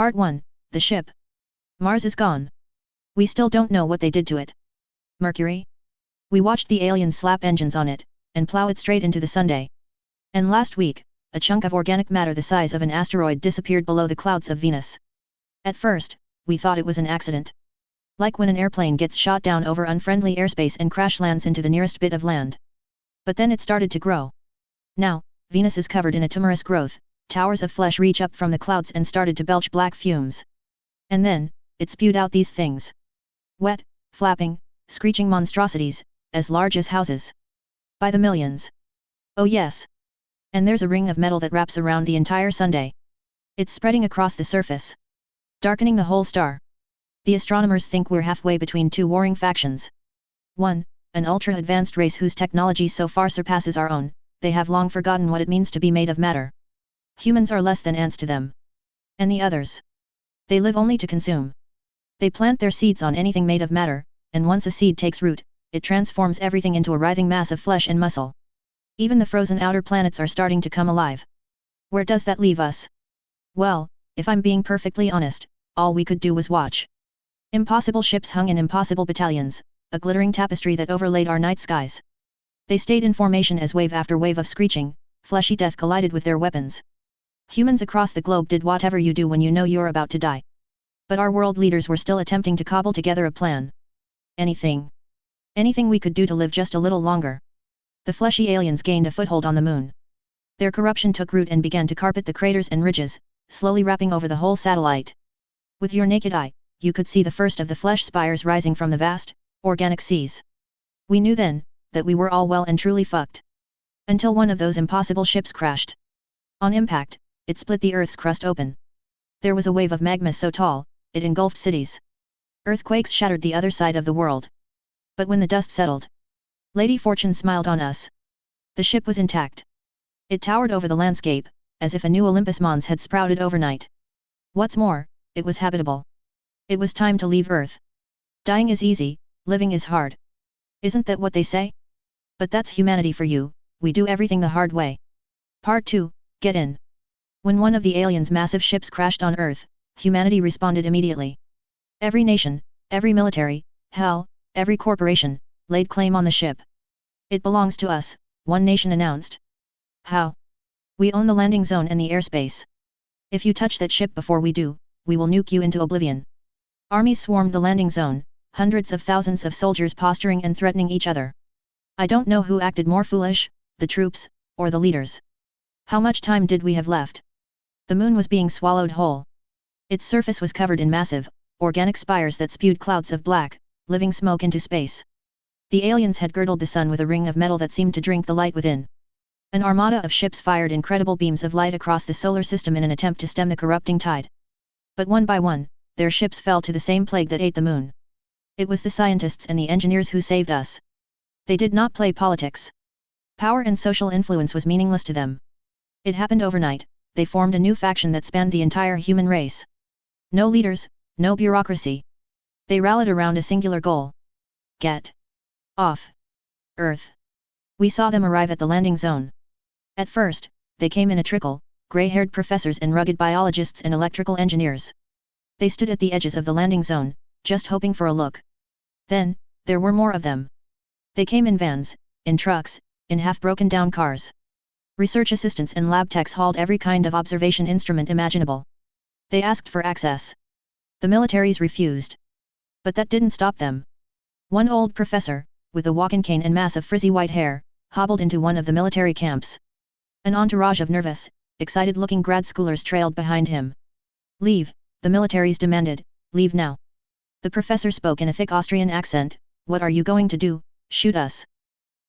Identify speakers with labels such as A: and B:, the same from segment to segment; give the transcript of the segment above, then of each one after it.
A: Part 1, the ship. Mars is gone. We still don't know what they did to it. Mercury? We watched the aliens slap engines on it, and plow it straight into the Sunday. And last week, a chunk of organic matter the size of an asteroid disappeared below the clouds of Venus. At first, we thought it was an accident. Like when an airplane gets shot down over unfriendly airspace and crash lands into the nearest bit of land. But then it started to grow. Now, Venus is covered in a tumorous growth, towers of flesh reach up from the clouds and started to belch black fumes. And then, it spewed out these things. Wet, flapping, screeching monstrosities, as large as houses. By the millions. Oh yes. And there's a ring of metal that wraps around the entire Sunday. It's spreading across the surface, darkening the whole star. The astronomers think we're halfway between two warring factions. One, an ultra-advanced race whose technology so far surpasses our own, they have long forgotten what it means to be made of matter. Humans are less than ants to them. And the others? They live only to consume. They plant their seeds on anything made of matter, and once a seed takes root, it transforms everything into a writhing mass of flesh and muscle. Even the frozen outer planets are starting to come alive. Where does that leave us? Well, if I'm being perfectly honest, all we could do was watch. Impossible ships hung in impossible battalions, a glittering tapestry that overlaid our night skies. They stayed in formation as wave after wave of screeching, fleshy death collided with their weapons. Humans across the globe did whatever you do when you know you're about to die. But our world leaders were still attempting to cobble together a plan. Anything we could do to live just a little longer. The fleshy aliens gained a foothold on the moon. Their corruption took root and began to carpet the craters and ridges, slowly wrapping over the whole satellite. With your naked eye, you could see the first of the flesh spires rising from the vast, organic seas. We knew then, that we were all well and truly fucked. Until one of those impossible ships crashed. On impact, it split the Earth's crust open. There was a wave of magma so tall, it engulfed cities. Earthquakes shattered the other side of the world. But when the dust settled, Lady Fortune smiled on us. The ship was intact. It towered over the landscape, as if a new Olympus Mons had sprouted overnight. What's more, it was habitable. It was time to leave Earth. Dying is easy, living is hard. Isn't that what they say? But that's humanity for you, we do everything the hard way. Part 2, get in. When one of the aliens' massive ships crashed on Earth, humanity responded immediately. Every nation, every military, hell, every corporation, laid claim on the ship. It belongs to us, one nation announced. How? We own the landing zone and the airspace. If you touch that ship before we do, we will nuke you into oblivion. Armies swarmed the landing zone, hundreds of thousands of soldiers posturing and threatening each other. I don't know who acted more foolish, the troops, or the leaders. How much time did we have left? The moon was being swallowed whole. Its surface was covered in massive, organic spires that spewed clouds of black, living smoke into space. The aliens had girdled the sun with a ring of metal that seemed to drink the light within. An armada of ships fired incredible beams of light across the solar system in an attempt to stem the corrupting tide. But one by one, their ships fell to the same plague that ate the moon. It was the scientists and the engineers who saved us. They did not play politics. Power and social influence was meaningless to them. It happened overnight, they formed a new faction that spanned the entire human race. No leaders, no bureaucracy. They rallied around a singular goal. Get off Earth. We saw them arrive at the landing zone. At first, they came in a trickle, gray-haired professors and rugged biologists and electrical engineers. They stood at the edges of the landing zone, just hoping for a look. Then, there were more of them. They came in vans, in trucks, in half-broken-down cars. Research assistants and lab techs hauled every kind of observation instrument imaginable. They asked for access. The militaries refused. But that didn't stop them. One old professor, with a walking cane and mass of frizzy white hair, hobbled into one of the military camps. An entourage of nervous, excited-looking grad schoolers trailed behind him. Leave, the militaries demanded, leave now. The professor spoke in a thick Austrian accent, what are you going to do, shoot us?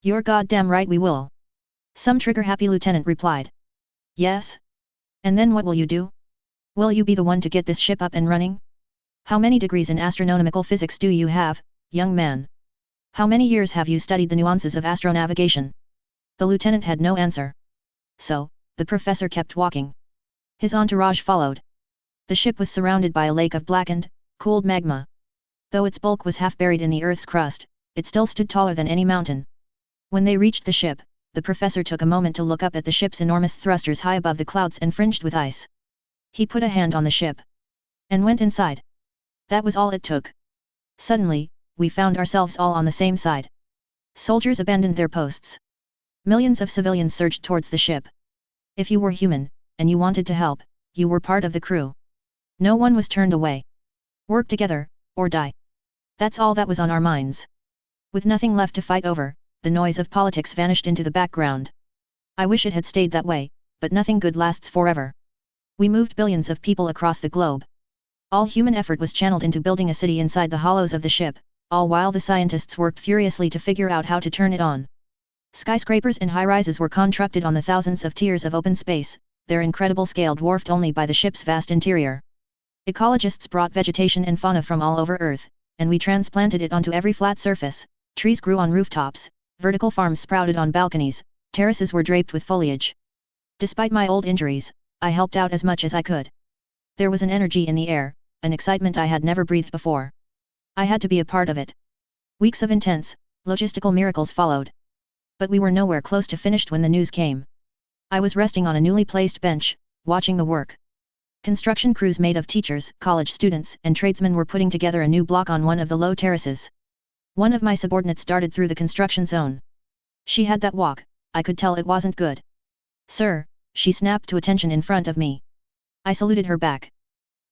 A: You're goddamn right we will. Some trigger-happy lieutenant replied. Yes? And then what will you do? Will you be the one to get this ship up and running? How many degrees in astronomical physics do you have, young man? How many years have you studied the nuances of astronavigation? The lieutenant had no answer. So, the professor kept walking. His entourage followed. The ship was surrounded by a lake of blackened, cooled magma. Though its bulk was half buried in the Earth's crust, it still stood taller than any mountain. When they reached the ship, the professor took a moment to look up at the ship's enormous thrusters high above the clouds and fringed with ice. He put a hand on the ship. and went inside. That was all it took. Suddenly, we found ourselves all on the same side. Soldiers abandoned their posts. Millions of civilians surged towards the ship. If you were human, and you wanted to help, you were part of the crew. No one was turned away. Work together, or die. That's all that was on our minds. With nothing left to fight over, the noise of politics vanished into the background. I wish it had stayed that way, but nothing good lasts forever. We moved billions of people across the globe. All human effort was channeled into building a city inside the hollows of the ship, all while the scientists worked furiously to figure out how to turn it on. Skyscrapers and high-rises were constructed on the thousands of tiers of open space, their incredible scale dwarfed only by the ship's vast interior. Ecologists brought vegetation and fauna from all over Earth, and we transplanted it onto every flat surface. Trees grew on rooftops, vertical farms sprouted on balconies, terraces were draped with foliage. Despite my old injuries, I helped out as much as I could. There was an energy in the air, an excitement I had never breathed before. I had to be a part of it. Weeks of intense, logistical miracles followed. But we were nowhere close to finished when the news came. I was resting on a newly placed bench, watching the work. Construction crews made of teachers, college students, and tradesmen were putting together a new block on one of the low terraces. One of my subordinates darted through the construction zone. She had that walk, I could tell it wasn't good. "Sir," she snapped to attention in front of me. I saluted her back.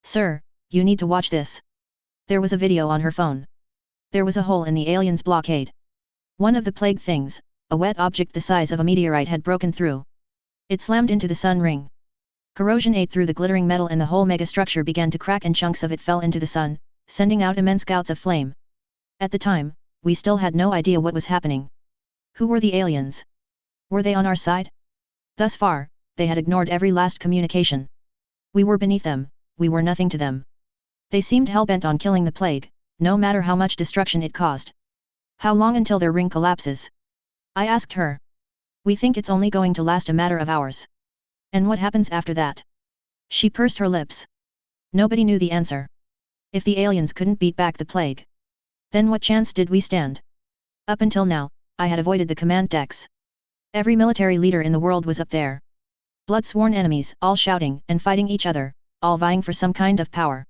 A: "Sir, you need to watch this." There was a video on her phone. There was a hole in the aliens' blockade. One of the plague things, a wet object the size of a meteorite, had broken through. It slammed into the sun ring. Corrosion ate through the glittering metal and the whole megastructure began to crack and chunks of it fell into the sun, sending out immense gouts of flame. At the time, we still had no idea what was happening. Who were the aliens? Were they on our side? Thus far, they had ignored every last communication. We were beneath them, we were nothing to them. They seemed hell-bent on killing the plague, no matter how much destruction it caused. "How long until their ring collapses?" I asked her. "We think it's only going to last a matter of hours." "And what happens after that?" She pursed her lips. Nobody knew the answer. If the aliens couldn't beat back the plague, then what chance did we stand? Up until now, I had avoided the command decks. Every military leader in the world was up there. Blood-sworn enemies, all shouting and fighting each other, all vying for some kind of power.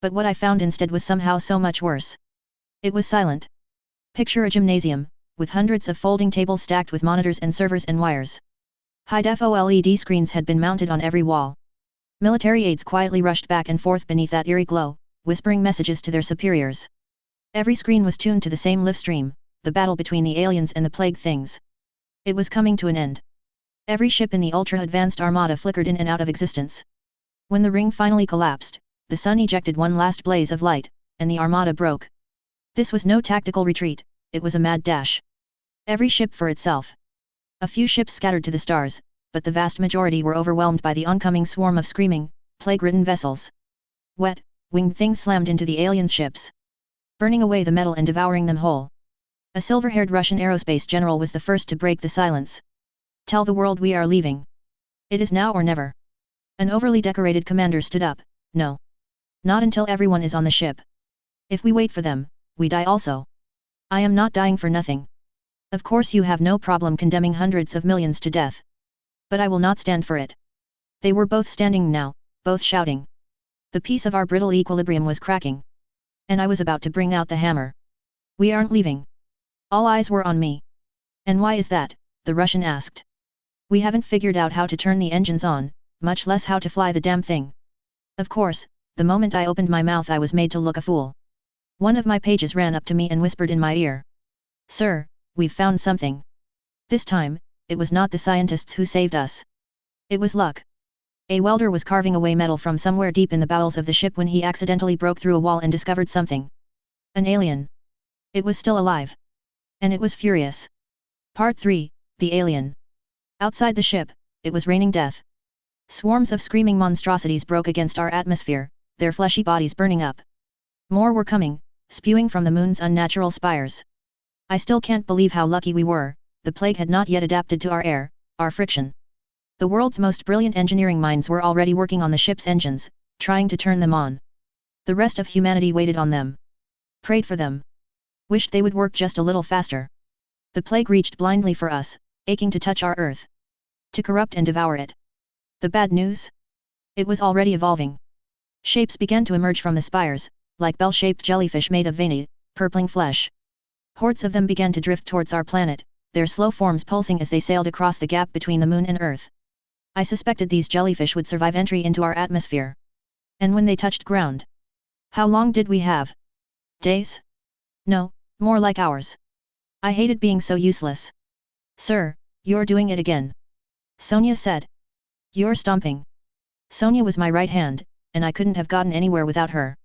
A: But what I found instead was somehow so much worse. It was silent. Picture a gymnasium, with hundreds of folding tables stacked with monitors and servers and wires. High-def OLED screens had been mounted on every wall. Military aides quietly rushed back and forth beneath that eerie glow, whispering messages to their superiors. Every screen was tuned to the same live stream, the battle between the aliens and the plague things. It was coming to an end. Every ship in the ultra-advanced armada flickered in and out of existence. When the ring finally collapsed, the sun ejected one last blaze of light, and the armada broke. This was no tactical retreat, it was a mad dash. Every ship for itself. A few ships scattered to the stars, but the vast majority were overwhelmed by the oncoming swarm of screaming, plague-ridden vessels. Wet, winged things slammed into the aliens' ships, burning away the metal and devouring them whole. A silver-haired Russian aerospace general was the first to break the silence. "Tell the world we are leaving. It is now or never." An overly decorated commander stood up. "No. Not until everyone is on the ship. If we wait for them, we die also." "I am not dying for nothing. Of course you have no problem condemning hundreds of millions to death. But I will not stand for it." They were both standing now, both shouting. The piece of our brittle equilibrium was cracking. And I was about to bring out the hammer. "We aren't leaving." All eyes were on me. "And why is that?" the Russian asked. "We haven't figured out how to turn the engines on, much less how to fly the damn thing." Of course, the moment I opened my mouth I was made to look a fool. One of my pages ran up to me and whispered in my ear. "Sir, we've found something." This time, it was not the scientists who saved us. It was luck. A welder was carving away metal from somewhere deep in the bowels of the ship when he accidentally broke through a wall and discovered something. An alien. It was still alive. And it was furious. Part 3, The Alien. Outside the ship, it was raining death. Swarms of screaming monstrosities broke against our atmosphere, their fleshy bodies burning up. More were coming, spewing from the moon's unnatural spires. I still can't believe how lucky we were, the plague had not yet adapted to our air, our friction. The world's most brilliant engineering minds were already working on the ship's engines, trying to turn them on. The rest of humanity waited on them. Prayed for them. Wished they would work just a little faster. The plague reached blindly for us, aching to touch our Earth. To corrupt and devour it. The bad news? It was already evolving. Shapes began to emerge from the spires, like bell-shaped jellyfish made of veiny, purpling flesh. Hordes of them began to drift towards our planet, their slow forms pulsing as they sailed across the gap between the moon and Earth. I suspected these jellyfish would survive entry into our atmosphere. And when they touched ground? How long did we have? Days? No, more like hours. I hated being so useless. Sir, you're doing it again. Sonia said. You're stomping. Sonia was my right hand, and I couldn't have gotten anywhere without her.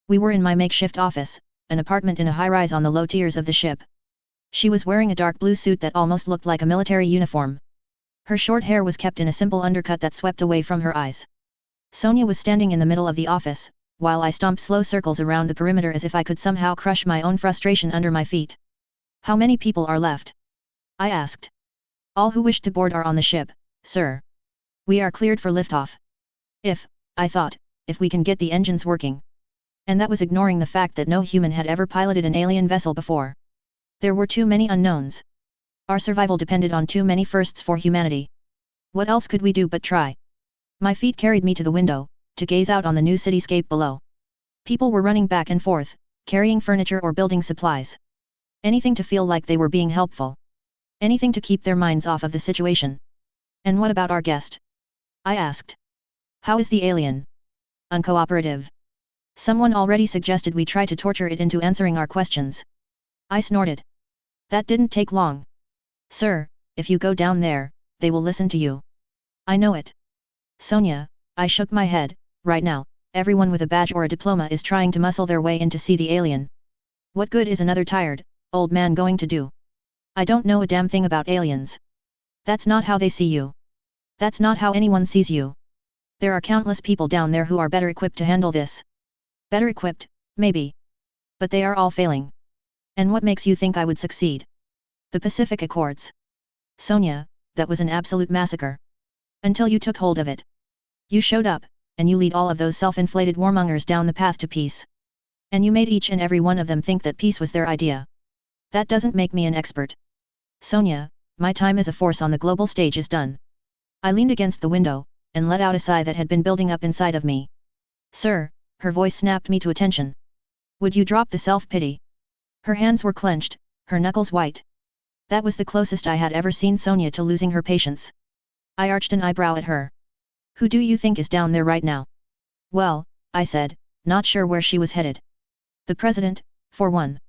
A: We were in my makeshift office, an apartment in a high-rise on the low tiers of the ship. She was wearing a dark blue suit that almost looked like a military uniform. Her short hair was kept in a simple undercut that swept away from her eyes. Sonia was standing in the middle of the office, while I stomped slow circles around the perimeter as if I could somehow crush my own frustration under my feet. How many people are left? I asked. All who wish to board are on the ship, sir. We are cleared for liftoff. I thought, if we can get the engines working. And that was ignoring the fact that no human had ever piloted an alien vessel before. There were too many unknowns. Our survival depended on too many firsts for humanity. What else could we do but try? My feet carried me to the window, to gaze out on the new cityscape below. People were running back and forth, carrying furniture or building supplies. Anything to feel like they were being helpful. Anything to keep their minds off of the situation. And what about our guest? I asked. How is the alien? Uncooperative. Someone already suggested we try to torture it into answering our questions. I snorted. That didn't take long. Sir, if you go down there, they will listen to you. I know it. Sonia, I shook my head. Right now, everyone with a badge or a diploma is trying to muscle their way in to see the alien. What good is another tired, old man going to do? I don't know a damn thing about aliens. That's not how they see you. That's not how anyone sees you. There are countless people down there who are better equipped to handle this. Better equipped, maybe. But they are all failing. And what makes you think I would succeed? The Pacific Accords. Sonia, that was an absolute massacre. Until you took hold of it. You showed up, and you lead all of those self-inflated warmongers down the path to peace. And you made each and every one of them think that peace was their idea. That doesn't make me an expert. Sonia, my time as a force on the global stage is done. I leaned against the window, and let out a sigh that had been building up inside of me. Sir, her voice snapped me to attention. Would you drop the self-pity? Her hands were clenched, her knuckles white. That was the closest I had ever seen Sonia to losing her patience. I arched an eyebrow at her. Who do you think is down there right now? Well, I said, not sure where she was headed. The president, for one.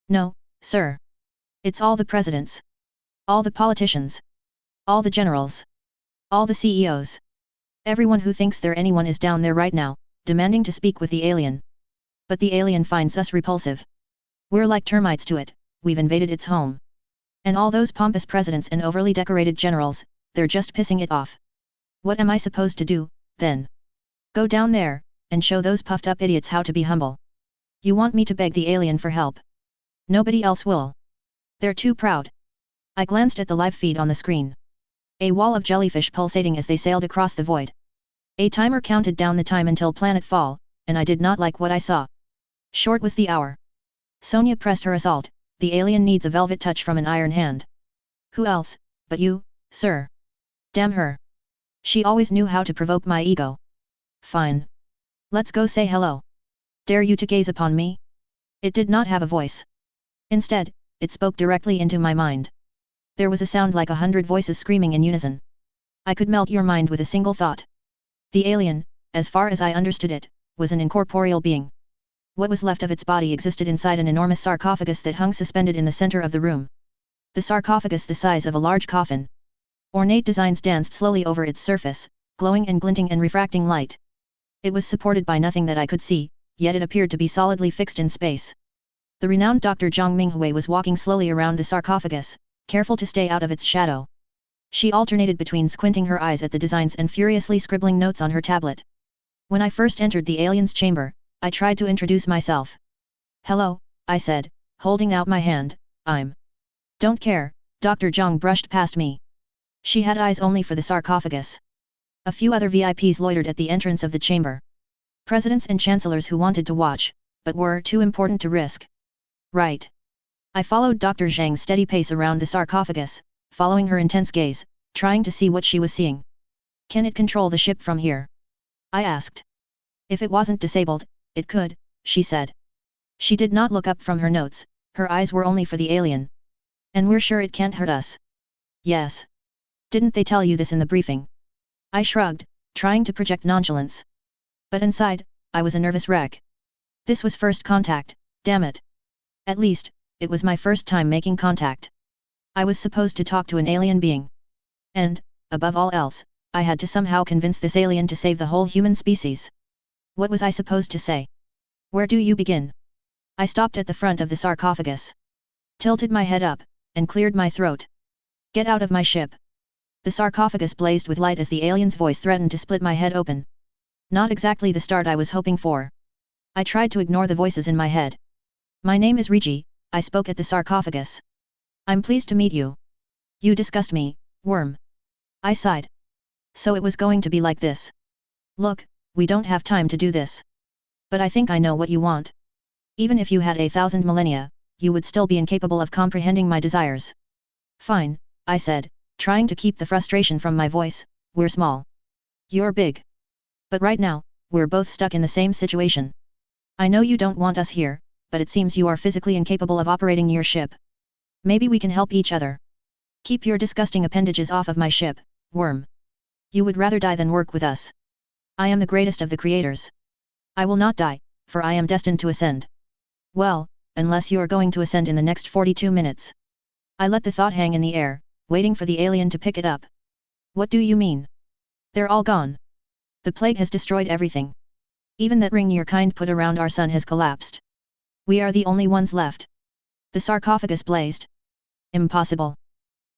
A: No, sir. It's all the presidents. All the politicians. All the generals. All the CEOs. Everyone who thinks they're anyone is down there right now, demanding to speak with the alien. But the alien finds us repulsive. We're like termites to it, we've invaded its home. And all those pompous presidents and overly decorated generals, they're just pissing it off. What am I supposed to do, then? Go down there, and show those puffed up idiots how to be humble. You want me to beg the alien for help? Nobody else will. They're too proud. I glanced at the live feed on the screen. A wall of jellyfish pulsating as they sailed across the void. A timer counted down the time until planetfall, and I did not like what I saw. Short was the hour. Sonia pressed her assault. The alien needs a velvet touch from an iron hand. Who else, but you, sir? Damn her. She always knew how to provoke my ego. Fine. Let's go say hello. Dare you to gaze upon me? It did not have a voice. Instead, it spoke directly into my mind. There was a sound like 100 voices screaming in unison. I could melt your mind with a single thought. The alien, as far as I understood it, was an incorporeal being. What was left of its body existed inside an enormous sarcophagus that hung suspended in the center of the room. The sarcophagus the size of a large coffin. Ornate designs danced slowly over its surface, glowing and glinting and refracting light. It was supported by nothing that I could see, yet it appeared to be solidly fixed in space. The renowned Dr. Zhang Minghui was walking slowly around the sarcophagus, careful to stay out of its shadow. She alternated between squinting her eyes at the designs and furiously scribbling notes on her tablet. When I first entered the alien's chamber, I tried to introduce myself. Hello, I said, holding out my hand. Don't care. Dr. Zhang brushed past me. She had eyes only for the sarcophagus. A few other VIPs loitered at the entrance of the chamber. Presidents and chancellors who wanted to watch, but were too important to risk. Right. I followed Dr. Zhang's steady pace around the sarcophagus, following her intense gaze, trying to see what she was seeing. Can it control the ship from here? I asked. If it wasn't disabled, it could, she said. She did not look up from her notes, her eyes were only for the alien. And we're sure it can't hurt us. Yes. Didn't they tell you this in the briefing? I shrugged, trying to project nonchalance. But inside, I was a nervous wreck. This was first contact, damn it. At least, it was my first time making contact. I was supposed to talk to an alien being. And, above all else, I had to somehow convince this alien to save the whole human species. What was I supposed to say? Where do you begin? I stopped at the front of the sarcophagus. Tilted my head up, and cleared my throat. Get out of my ship. The sarcophagus blazed with light as the alien's voice threatened to split my head open. Not exactly the start I was hoping for. I tried to ignore the voices in my head. My name is Rigi, I spoke at the sarcophagus. I'm pleased to meet you. You disgust me, worm. I sighed. So it was going to be like this. Look, we don't have time to do this. But I think I know what you want. Even if you had 1,000 millennia, you would still be incapable of comprehending my desires. Fine, I said, trying to keep the frustration from my voice, we're small. You're big. But right now, we're both stuck in the same situation. I know you don't want us here, but it seems you are physically incapable of operating your ship. Maybe we can help each other. Keep your disgusting appendages off of my ship, worm. You would rather die than work with us. I am the greatest of the creators. I will not die, for I am destined to ascend. Well, unless you are going to ascend in the next 42 minutes. I let the thought hang in the air, waiting for the alien to pick it up. What do you mean? They're all gone. The plague has destroyed everything. Even that ring your kind put around our sun has collapsed. We are the only ones left. The sarcophagus blazed. Impossible.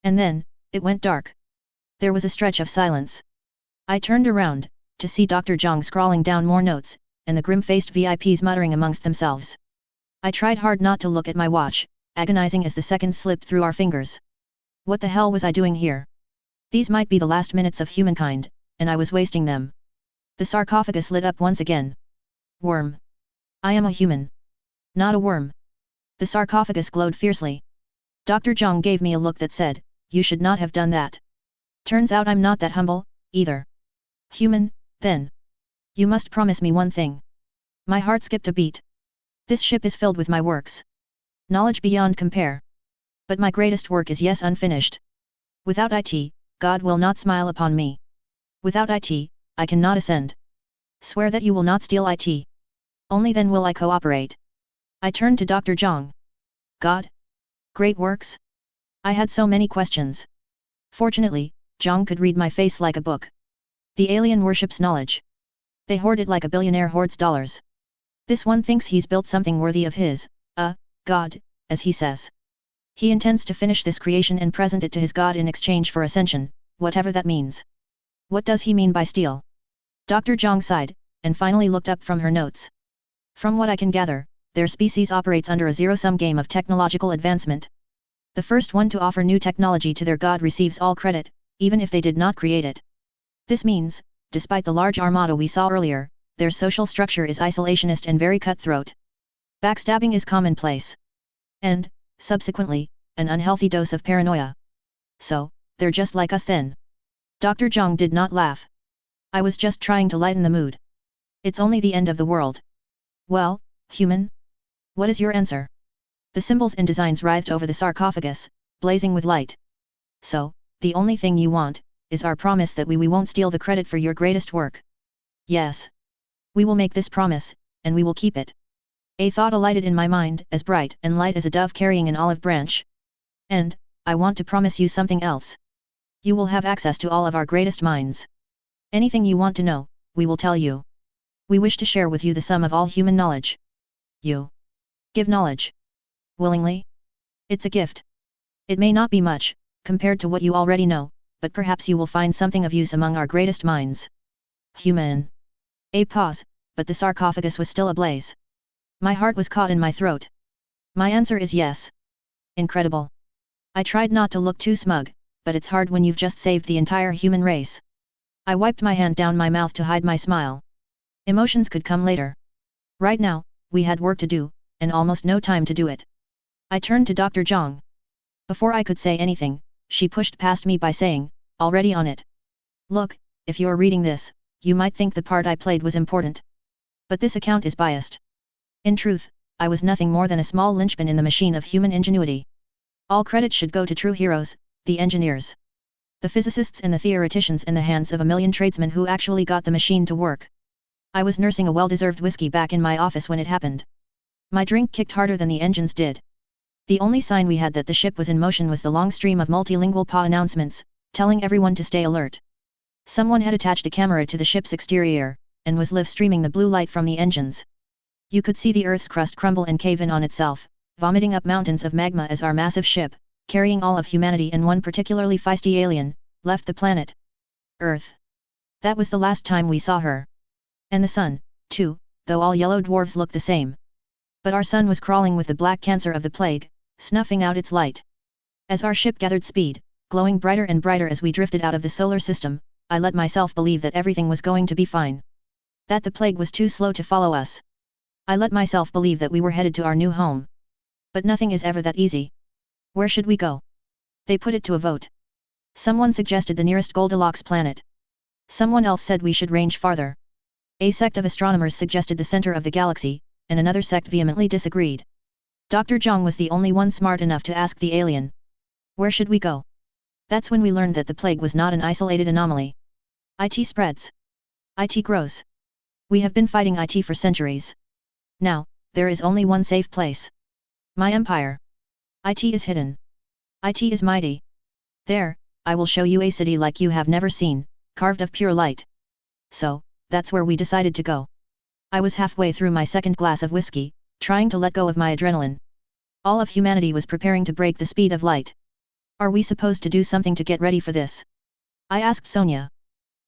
A: And then, it went dark. There was a stretch of silence. I turned around, to see Dr. Zhang scrawling down more notes, and the grim-faced VIPs muttering amongst themselves. I tried hard not to look at my watch, agonizing as the seconds slipped through our fingers. What the hell was I doing here? These might be the last minutes of humankind, and I was wasting them. The sarcophagus lit up once again. Worm. I am a human. Not a worm. The sarcophagus glowed fiercely. Dr. Zhang gave me a look that said, you should not have done that. Turns out I'm not that humble, either. Human, then. You must promise me one thing. My heart skipped a beat. This ship is filled with my works. Knowledge beyond compare. But my greatest work is yes unfinished. Without it, God will not smile upon me. Without it, I cannot ascend. Swear that you will not steal it. Only then will I cooperate. I turned to Dr. Zhang. God? Great works? I had so many questions. Fortunately, Zhang could read my face like a book. The alien worships knowledge. They hoard it like a billionaire hoards dollars. This one thinks he's built something worthy of his, God, as he says. He intends to finish this creation and present it to his God in exchange for ascension, whatever that means. What does he mean by steal? Dr. Zhang sighed, and finally looked up from her notes. From what I can gather, their species operates under a zero-sum game of technological advancement. The first one to offer new technology to their God receives all credit, even if they did not create it. This means, despite the large armada we saw earlier, their social structure is isolationist and very cutthroat. Backstabbing is commonplace. And, subsequently, an unhealthy dose of paranoia. So, they're just like us then. Dr. Zhang did not laugh. I was just trying to lighten the mood. It's only the end of the world. Well, human? What is your answer? The symbols and designs writhed over the sarcophagus, blazing with light. So, the only thing you want, is our promise that we won't steal the credit for your greatest work. Yes. We will make this promise, and we will keep it. A thought alighted in my mind, as bright and light as a dove carrying an olive branch. And, I want to promise you something else. You will have access to all of our greatest minds. Anything you want to know, we will tell you. We wish to share with you the sum of all human knowledge. You give knowledge. Willingly? It's a gift. It may not be much, compared to what you already know, but perhaps you will find something of use among our greatest minds. Human. A pause, but the sarcophagus was still ablaze. My heart was caught in my throat. My answer is yes. Incredible. I tried not to look too smug, but it's hard when you've just saved the entire human race. I wiped my hand down my mouth to hide my smile. Emotions could come later. Right now, we had work to do, and almost no time to do it. I turned to Dr. Zhang. Before I could say anything, she pushed past me by saying, already on it. Look, if you're reading this, you might think the part I played was important. But this account is biased. In truth, I was nothing more than a small linchpin in the machine of human ingenuity. All credit should go to true heroes, the engineers, the physicists and the theoreticians in the hands of a million tradesmen who actually got the machine to work. I was nursing a well-deserved whiskey back in my office when it happened. My drink kicked harder than the engines did. The only sign we had that the ship was in motion was the long stream of multilingual PA announcements, telling everyone to stay alert. Someone had attached a camera to the ship's exterior, and was live streaming the blue light from the engines. You could see the Earth's crust crumble and cave in on itself, vomiting up mountains of magma as our massive ship, carrying all of humanity and one particularly feisty alien, left the planet Earth. That was the last time we saw her. And the sun, too, though all yellow dwarves looked the same. But our sun was crawling with the black cancer of the plague, snuffing out its light. As our ship gathered speed, glowing brighter and brighter as we drifted out of the solar system, I let myself believe that everything was going to be fine. That the plague was too slow to follow us. I let myself believe that we were headed to our new home. But nothing is ever that easy. Where should we go? They put it to a vote. Someone suggested the nearest Goldilocks planet. Someone else said we should range farther. A sect of astronomers suggested the center of the galaxy, and another sect vehemently disagreed. Dr. Zhang was the only one smart enough to ask the alien. Where should we go? That's when we learned that the plague was not an isolated anomaly. IT spreads. IT grows. We have been fighting IT for centuries. Now, there is only one safe place. My empire. IT is hidden. IT is mighty. There, I will show you a city like you have never seen, carved of pure light. So, that's where we decided to go. I was halfway through my second glass of whiskey, trying to let go of my adrenaline. All of humanity was preparing to break the speed of light. Are we supposed to do something to get ready for this? I asked Sonia.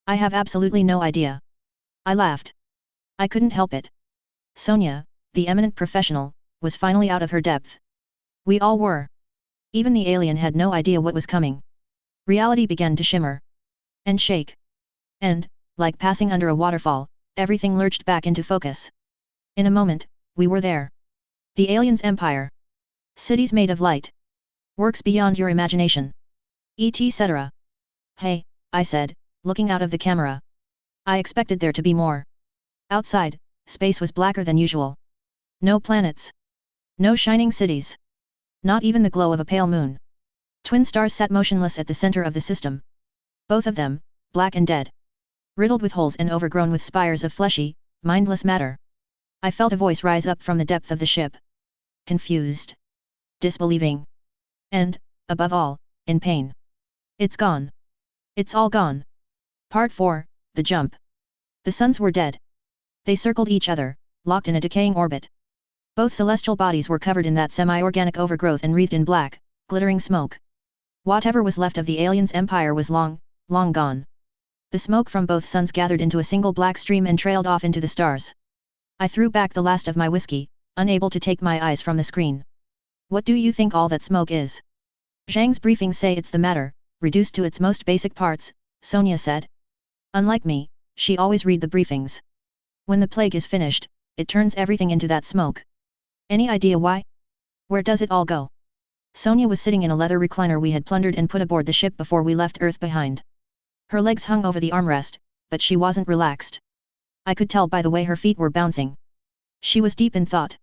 A: I have absolutely no idea. I laughed. I couldn't help it. Sonia, the eminent professional, was finally out of her depth. We all were. Even the alien had no idea what was coming. Reality began to shimmer. And shake. And, like passing under a waterfall, everything lurched back into focus. In a moment, we were there. The alien's empire. Cities made of light. Works beyond your imagination. Etc. Hey, I said, looking out of the camera. I expected there to be more. Outside, space was blacker than usual. No planets. No shining cities. Not even the glow of a pale moon. Twin stars sat motionless at the center of the system. Both of them, black and dead. Riddled with holes and overgrown with spires of fleshy, mindless matter. I felt a voice rise up from the depth of the ship. Confused. Disbelieving. And, above all, in pain. It's gone. It's all gone. Part 4, The Jump. The suns were dead. They circled each other, locked in a decaying orbit. Both celestial bodies were covered in that semi-organic overgrowth and wreathed in black, glittering smoke. Whatever was left of the alien's empire was long, long gone. The smoke from both suns gathered into a single black stream and trailed off into the stars. I threw back the last of my whiskey, unable to take my eyes from the screen. What do you think all that smoke is? Zhang's briefings say it's the matter, reduced to its most basic parts, Sonia said. Unlike me, she always read the briefings. When the plague is finished, it turns everything into that smoke. Any idea why? Where does it all go? Sonia was sitting in a leather recliner we had plundered and put aboard the ship before we left Earth behind. Her legs hung over the armrest, but she wasn't relaxed. I could tell by the way her feet were bouncing. She was deep in thought.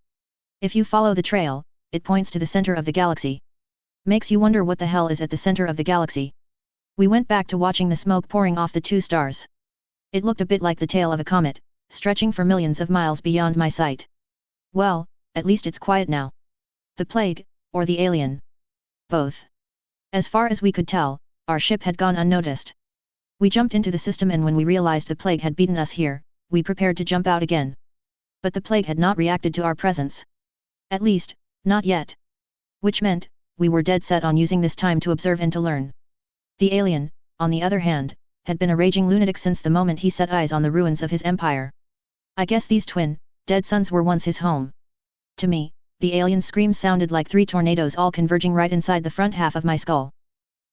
A: If you follow the trail, it points to the center of the galaxy. Makes you wonder what the hell is at the center of the galaxy. We went back to watching the smoke pouring off the two stars. It looked a bit like the tail of a comet, stretching for millions of miles beyond my sight. Well, at least it's quiet now. The plague, or the alien? Both. As far as we could tell, our ship had gone unnoticed. We jumped into the system, and when we realized the plague had beaten us here, we prepared to jump out again. But the plague had not reacted to our presence. At least, not yet. Which meant, we were dead set on using this time to observe and to learn. The alien, on the other hand, had been a raging lunatic since the moment he set eyes on the ruins of his empire. I guess these twin, dead suns were once his home. To me, the alien's scream sounded like 3 tornadoes all converging right inside the front half of my skull.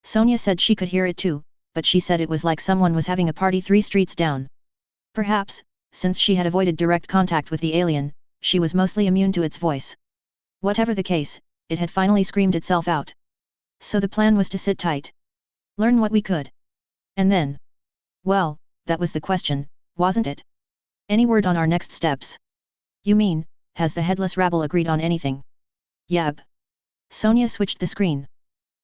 A: Sonia said she could hear it too, but she said it was like someone was having a party 3 streets down. Perhaps, since she had avoided direct contact with the alien, she was mostly immune to its voice. Whatever the case, it had finally screamed itself out. So the plan was to sit tight. Learn what we could. And then? Well, that was the question, wasn't it? Any word on our next steps? You mean, has the headless rabble agreed on anything? Yep. Sonia switched the screen.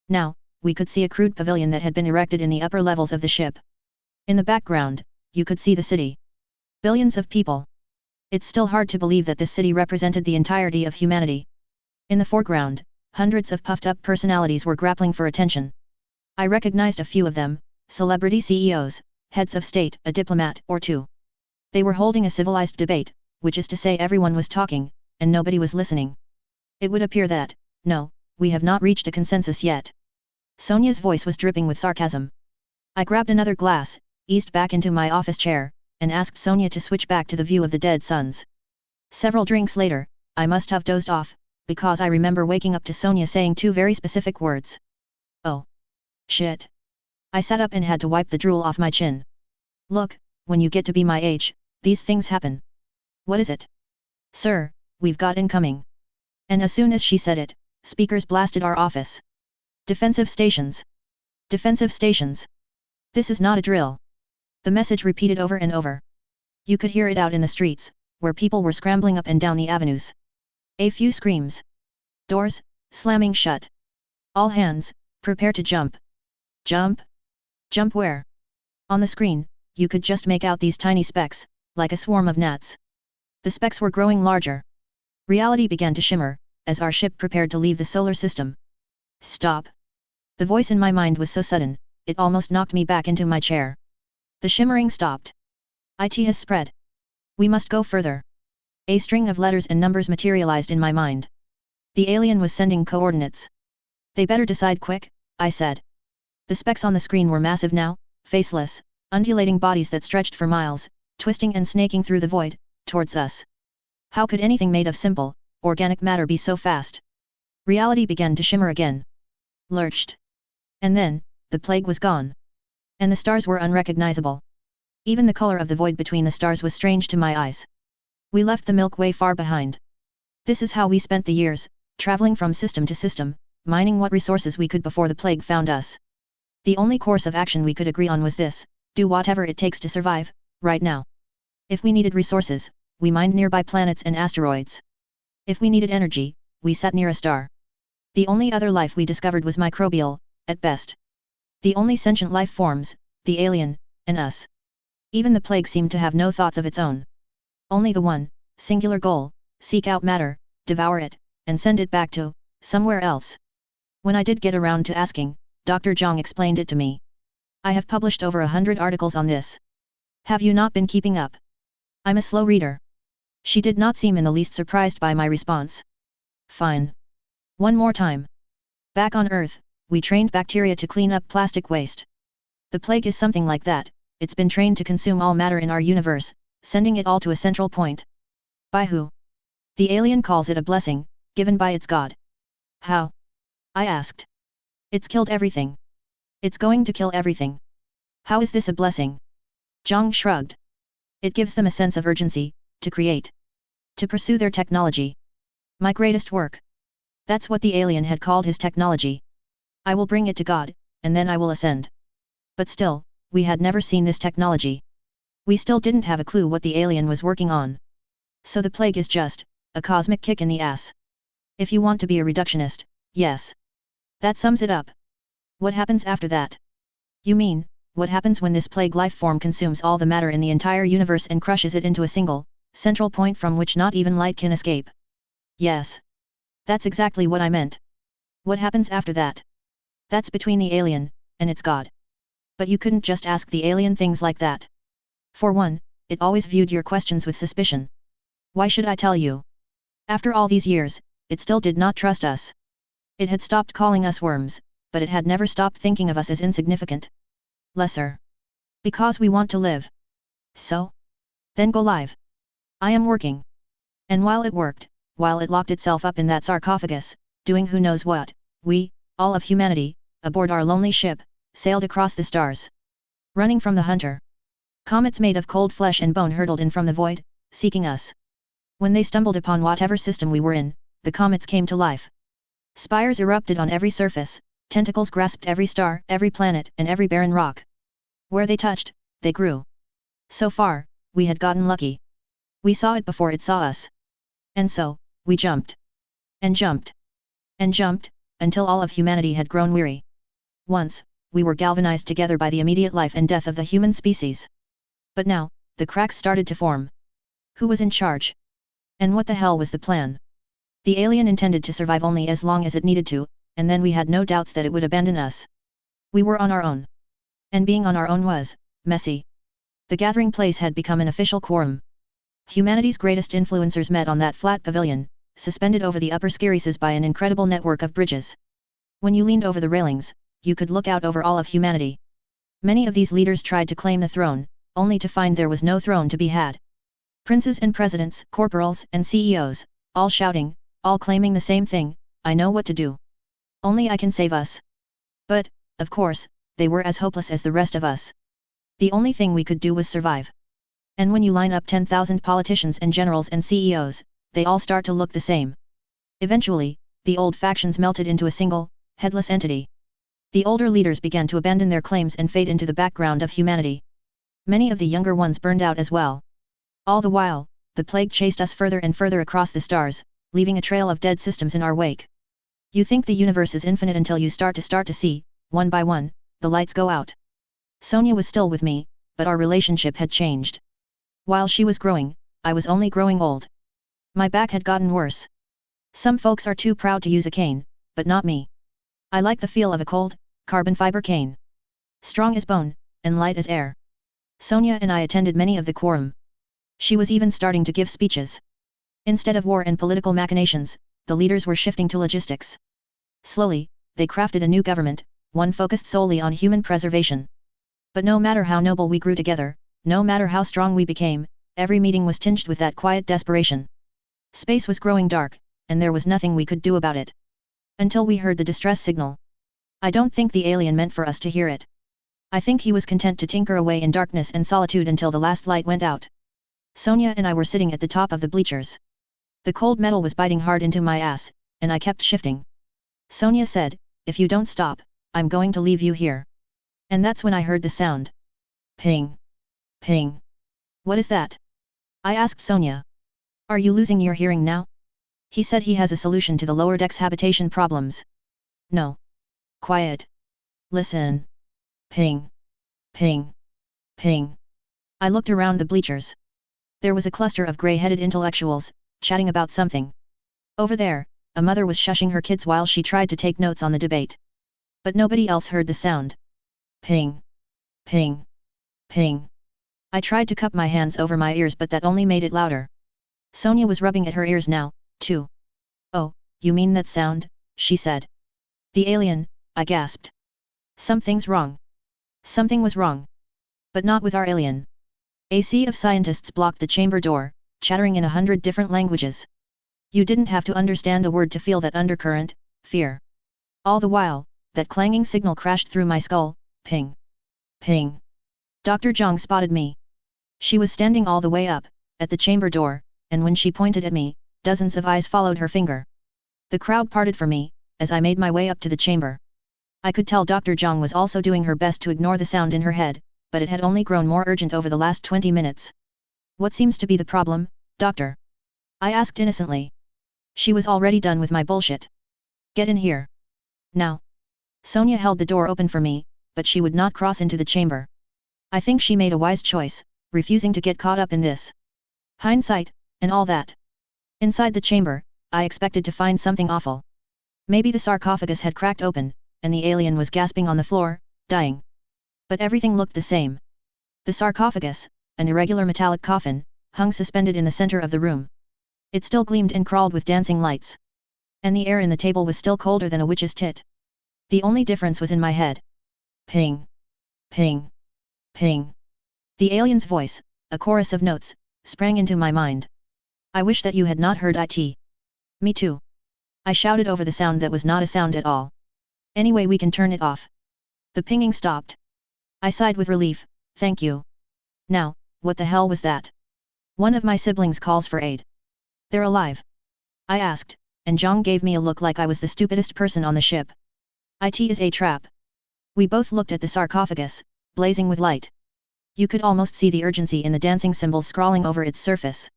A: Now, we could see a crude pavilion that had been erected in the upper levels of the ship. In the background, you could see the city. Billions of people. It's still hard to believe that this city represented the entirety of humanity. In the foreground, hundreds of puffed-up personalities were grappling for attention. I recognized a few of them, celebrity CEOs, heads of state, a diplomat or two. They were holding a civilized debate, which is to say everyone was talking, and nobody was listening. It would appear that, no, we have not reached a consensus yet. Sonia's voice was dripping with sarcasm. I grabbed another glass, eased back into my office chair, and asked Sonia to switch back to the view of the dead suns. Several drinks later, I must have dozed off, because I remember waking up to Sonia saying two very specific words. Oh. Shit. I sat up and had to wipe the drool off my chin. Look, when you get to be my age, these things happen. What is it? Sir, we've got incoming. And as soon as she said it, speakers blasted our office. Defensive stations. Defensive stations. This is not a drill. The message repeated over and over. You could hear it out in the streets, where people were scrambling up and down the avenues. A few screams. Doors, slamming shut. All hands, prepare to jump. Jump? Jump where? On the screen, you could just make out these tiny specks, like a swarm of gnats. The specks were growing larger. Reality began to shimmer, as our ship prepared to leave the solar system. Stop. The voice in my mind was so sudden, it almost knocked me back into my chair. The shimmering stopped. It has spread. We must go further. A string of letters and numbers materialized in my mind. The alien was sending coordinates. They better decide quick, I said. The specks on the screen were massive now, faceless, undulating bodies that stretched for miles, twisting and snaking through the void, towards us. How could anything made of simple, organic matter be so fast? Reality began to shimmer again. Lurched. And then, the plague was gone. And the stars were unrecognizable. Even the color of the void between the stars was strange to my eyes. We left the Milky Way far behind. This is how we spent the years, traveling from system to system, mining what resources we could before the plague found us. The only course of action we could agree on was this: do whatever it takes to survive, right now. If we needed resources, we mined nearby planets and asteroids. If we needed energy, we sat near a star. The only other life we discovered was microbial, at best. The only sentient life forms, the alien, and us. Even the plague seemed to have no thoughts of its own. Only the one, singular goal: seek out matter, devour it, and send it back to, somewhere else. When I did get around to asking, Dr. Zhang explained it to me. I have published over 100 articles on this. Have you not been keeping up? I'm a slow reader. She did not seem in the least surprised by my response. Fine. One more time. Back on Earth, we trained bacteria to clean up plastic waste. The plague is something like that. It's been trained to consume all matter in our universe, sending it all to a central point. By who? The alien calls it a blessing, given by its god. How? I asked. It's killed everything. It's going to kill everything. How is this a blessing? Zhang shrugged. It gives them a sense of urgency, to create. To pursue their technology. My greatest work. That's what the alien had called his technology. I will bring it to God, and then I will ascend. But still, we had never seen this technology. We still didn't have a clue what the alien was working on. So the plague is just a cosmic kick in the ass. If you want to be a reductionist, yes. That sums it up. What happens after that? You mean, what happens when this plague life form consumes all the matter in the entire universe and crushes it into a single, central point from which not even light can escape? Yes. That's exactly what I meant. What happens after that? That's between the alien, and its god. But you couldn't just ask the alien things like that. For one, it always viewed your questions with suspicion. Why should I tell you? After all these years, it still did not trust us. It had stopped calling us worms, but it had never stopped thinking of us as insignificant. Lesser. Because we want to live. So? Then go live. I am working. And while it worked, while it locked itself up in that sarcophagus, doing who knows what, we, all of humanity, aboard our lonely ship, sailed across the stars. Running from the hunter. Comets made of cold flesh and bone hurtled in from the void, seeking us. When they stumbled upon whatever system we were in, the comets came to life. Spires erupted on every surface, tentacles grasped every star, every planet, and every barren rock. Where they touched, they grew. So far, we had gotten lucky. We saw it before it saw us. And so, we jumped. And jumped. And jumped, until all of humanity had grown weary. Once, we were galvanized together by the immediate life and death of the human species. But now, the cracks started to form. Who was in charge? And what the hell was the plan? The alien intended to survive only as long as it needed to, and then we had no doubts that it would abandon us. We were on our own. And being on our own was messy. The gathering place had become an official quorum. Humanity's greatest influencers met on that flat pavilion, suspended over the upper scarises by an incredible network of bridges. When you leaned over the railings, you could look out over all of humanity. Many of these leaders tried to claim the throne, only to find there was no throne to be had. Princes and presidents, corporals and CEOs, all shouting, all claiming the same thing, I know what to do. Only I can save us. But, of course, they were as hopeless as the rest of us. The only thing we could do was survive. And when you line up 10,000 politicians and generals and CEOs, they all start to look the same. Eventually, the old factions melted into a single, headless entity. The older leaders began to abandon their claims and fade into the background of humanity. Many of the younger ones burned out as well. All the while, the plague chased us further and further across the stars, leaving a trail of dead systems in our wake. You think the universe is infinite until you start to see, one by one, the lights go out. Sonia was still with me, but our relationship had changed. While she was growing, I was only growing old. My back had gotten worse. Some folks are too proud to use a cane, but not me. I like the feel of a cold, carbon fiber cane. Strong as bone, and light as air. Sonia and I attended many of the quorum. She was even starting to give speeches. Instead of war and political machinations, the leaders were shifting to logistics. Slowly, they crafted a new government, one focused solely on human preservation. But no matter how noble we grew together, no matter how strong we became, every meeting was tinged with that quiet desperation. Space was growing dark, and there was nothing we could do about it. Until we heard the distress signal. I don't think the alien meant for us to hear it. I think he was content to tinker away in darkness and solitude until the last light went out. Sonia and I were sitting at the top of the bleachers. The cold metal was biting hard into my ass, and I kept shifting. Sonia said, "If you don't stop, I'm going to leave you here." And that's when I heard the sound. Ping. Ping. What is that? I asked Sonia. Are you losing your hearing now? He said he has a solution to the lower decks habitation problems. No. Quiet. Listen. Ping. Ping. Ping. I looked around the bleachers. There was a cluster of grey-headed intellectuals, chatting about something. Over there, a mother was shushing her kids while she tried to take notes on the debate. But nobody else heard the sound. Ping. Ping. Ping. I tried to cup my hands over my ears, but that only made it louder. Sonia was rubbing at her ears now, too. Oh, you mean that sound? She said. The alien, I gasped. Something's wrong. Something was wrong. But not with our alien. A sea of scientists blocked the chamber door, chattering in 100 different languages. You didn't have to understand a word to feel that undercurrent, fear. All the while, that clanging signal crashed through my skull, ping. Ping. Dr. Zhang spotted me. She was standing all the way up, at the chamber door, and when she pointed at me, dozens of eyes followed her finger. The crowd parted for me, as I made my way up to the chamber. I could tell Dr. Zhang was also doing her best to ignore the sound in her head, but it had only grown more urgent over the last 20 minutes. What seems to be the problem, doctor? I asked innocently. She was already done with my bullshit. Get in here. Now. Sonia held the door open for me, but she would not cross into the chamber. I think she made a wise choice, refusing to get caught up in this. Hindsight, and all that. Inside the chamber, I expected to find something awful. Maybe the sarcophagus had cracked open, and the alien was gasping on the floor, dying. But everything looked the same. The sarcophagus, an irregular metallic coffin, hung suspended in the center of the room. It still gleamed and crawled with dancing lights. And the air in the table was still colder than a witch's tit. The only difference was in my head. Ping. Ping. Ping. The alien's voice, a chorus of notes, sprang into my mind. I wish that you had not heard it. Me too. I shouted over the sound that was not a sound at all. Anyway, we can turn it off. The pinging stopped. I sighed with relief, thank you. Now, what the hell was that? One of my siblings calls for aid. They're alive. I asked, and Zhang gave me a look like I was the stupidest person on the ship. It is a trap. We both looked at the sarcophagus, blazing with light. You could almost see the urgency in the dancing symbols scrawling over its surface.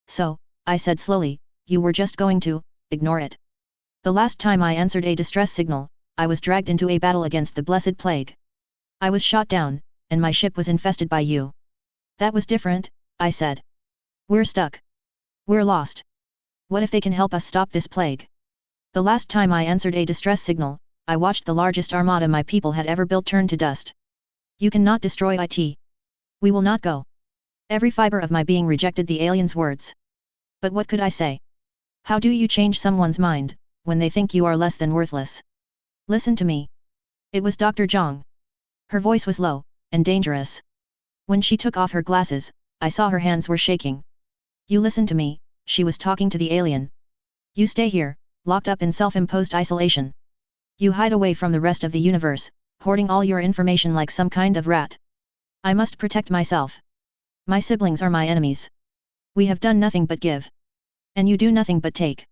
A: So, I said slowly, you were just going to ignore it. The last time I answered a distress signal, I was dragged into a battle against the blessed plague. I was shot down, and my ship was infested by you. That was different, I said. We're stuck. We're lost. What if they can help us stop this plague? The last time I answered a distress signal, I watched the largest armada my people had ever built turn to dust. You cannot destroy it. We will not go. Every fiber of my being rejected the alien's words. But what could I say? How do you change someone's mind, when they think you are less than worthless? Listen to me. It was Dr. Zhang. Her voice was low, and dangerous. When she took off her glasses, I saw her hands were shaking. You listen to me, she was talking to the alien. You stay here, locked up in self-imposed isolation. You hide away from the rest of the universe, hoarding all your information like some kind of rat. I must protect myself. My siblings are my enemies. We have done nothing but give. And you do nothing but take.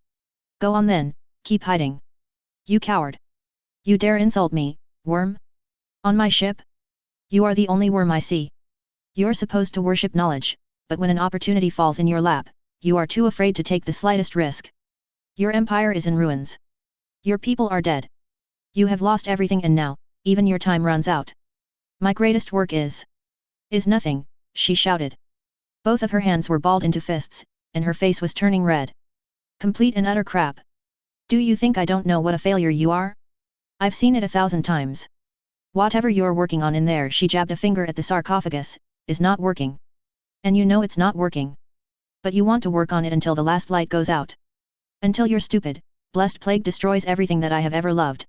A: Go on then, keep hiding. You coward. You dare insult me, worm? On my ship? You are the only worm I see. You're supposed to worship knowledge, but when an opportunity falls in your lap, you are too afraid to take the slightest risk. Your empire is in ruins. Your people are dead. You have lost everything and now, even your time runs out. My greatest work is nothing, she shouted. Both of her hands were balled into fists, and her face was turning red. Complete and utter crap. Do you think I don't know what a failure you are? I've seen it 1,000 times. Whatever you're working on in there, she jabbed a finger at the sarcophagus, is not working. And you know it's not working. But you want to work on it until the last light goes out. Until your stupid, blessed plague destroys everything that I have ever loved.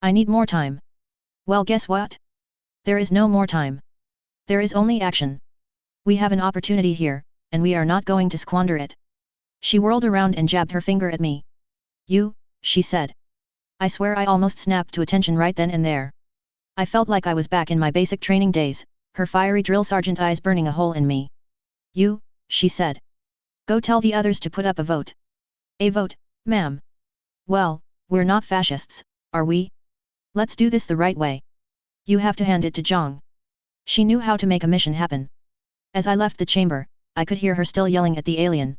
A: I need more time. Well, guess what? There is no more time. There is only action. We have an opportunity here, and we are not going to squander it. She whirled around and jabbed her finger at me. You, she said. I swear I almost snapped to attention right then and there. I felt like I was back in my basic training days, her fiery drill sergeant eyes burning a hole in me. You, she said. Go tell the others to put up a vote. A vote, ma'am. Well, we're not fascists, are we? Let's do this the right way. You have to hand it to Zhang. She knew how to make a mission happen. As I left the chamber, I could hear her still yelling at the alien.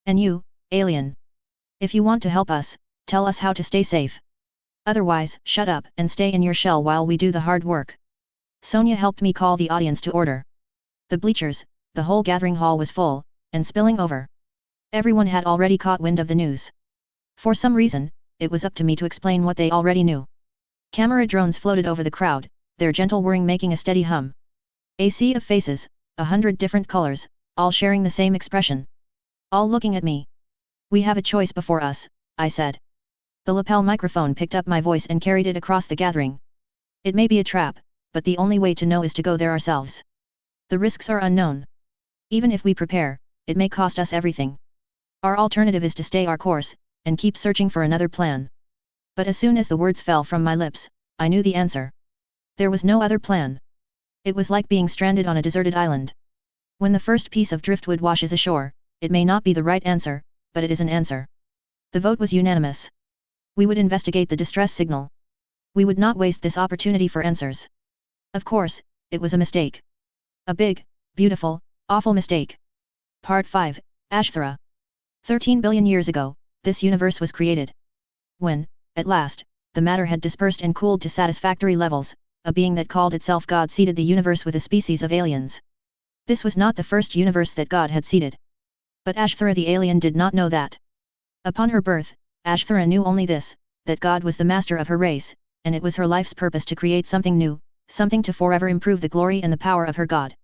A: And you, alien. If you want to help us, tell us how to stay safe. Otherwise, shut up and stay in your shell while we do the hard work. Sonia helped me call the audience to order. The bleachers, the whole gathering hall was full, and spilling over. Everyone had already caught wind of the news. For some reason, it was up to me to explain what they already knew. Camera drones floated over the crowd, their gentle whirring making a steady hum. A sea of faces, 100 different colors, all sharing the same expression. All looking at me. We have a choice before us, I said. The lapel microphone picked up my voice and carried it across the gathering. It may be a trap, but the only way to know is to go there ourselves. The risks are unknown. Even if we prepare, it may cost us everything. Our alternative is to stay our course, and keep searching for another plan. But as soon as the words fell from my lips, I knew the answer. There was no other plan. It was like being stranded on a deserted island. When the first piece of driftwood washes ashore, it may not be the right answer, but it is an answer. The vote was unanimous. We would investigate the distress signal. We would not waste this opportunity for answers. Of course, it was a mistake. A big, beautiful, awful mistake. Part 5, Ashthara. 13 billion years ago, this universe was created. When, at last, the matter had dispersed and cooled to satisfactory levels, a being that called itself God seeded the universe with a species of aliens. This was not the first universe that God had seeded. But Ashthara the alien did not know that. Upon her birth, Ashthara knew only this, that God was the master of her race, and it was her life's purpose to create something new, something to forever improve the glory and the power of her God.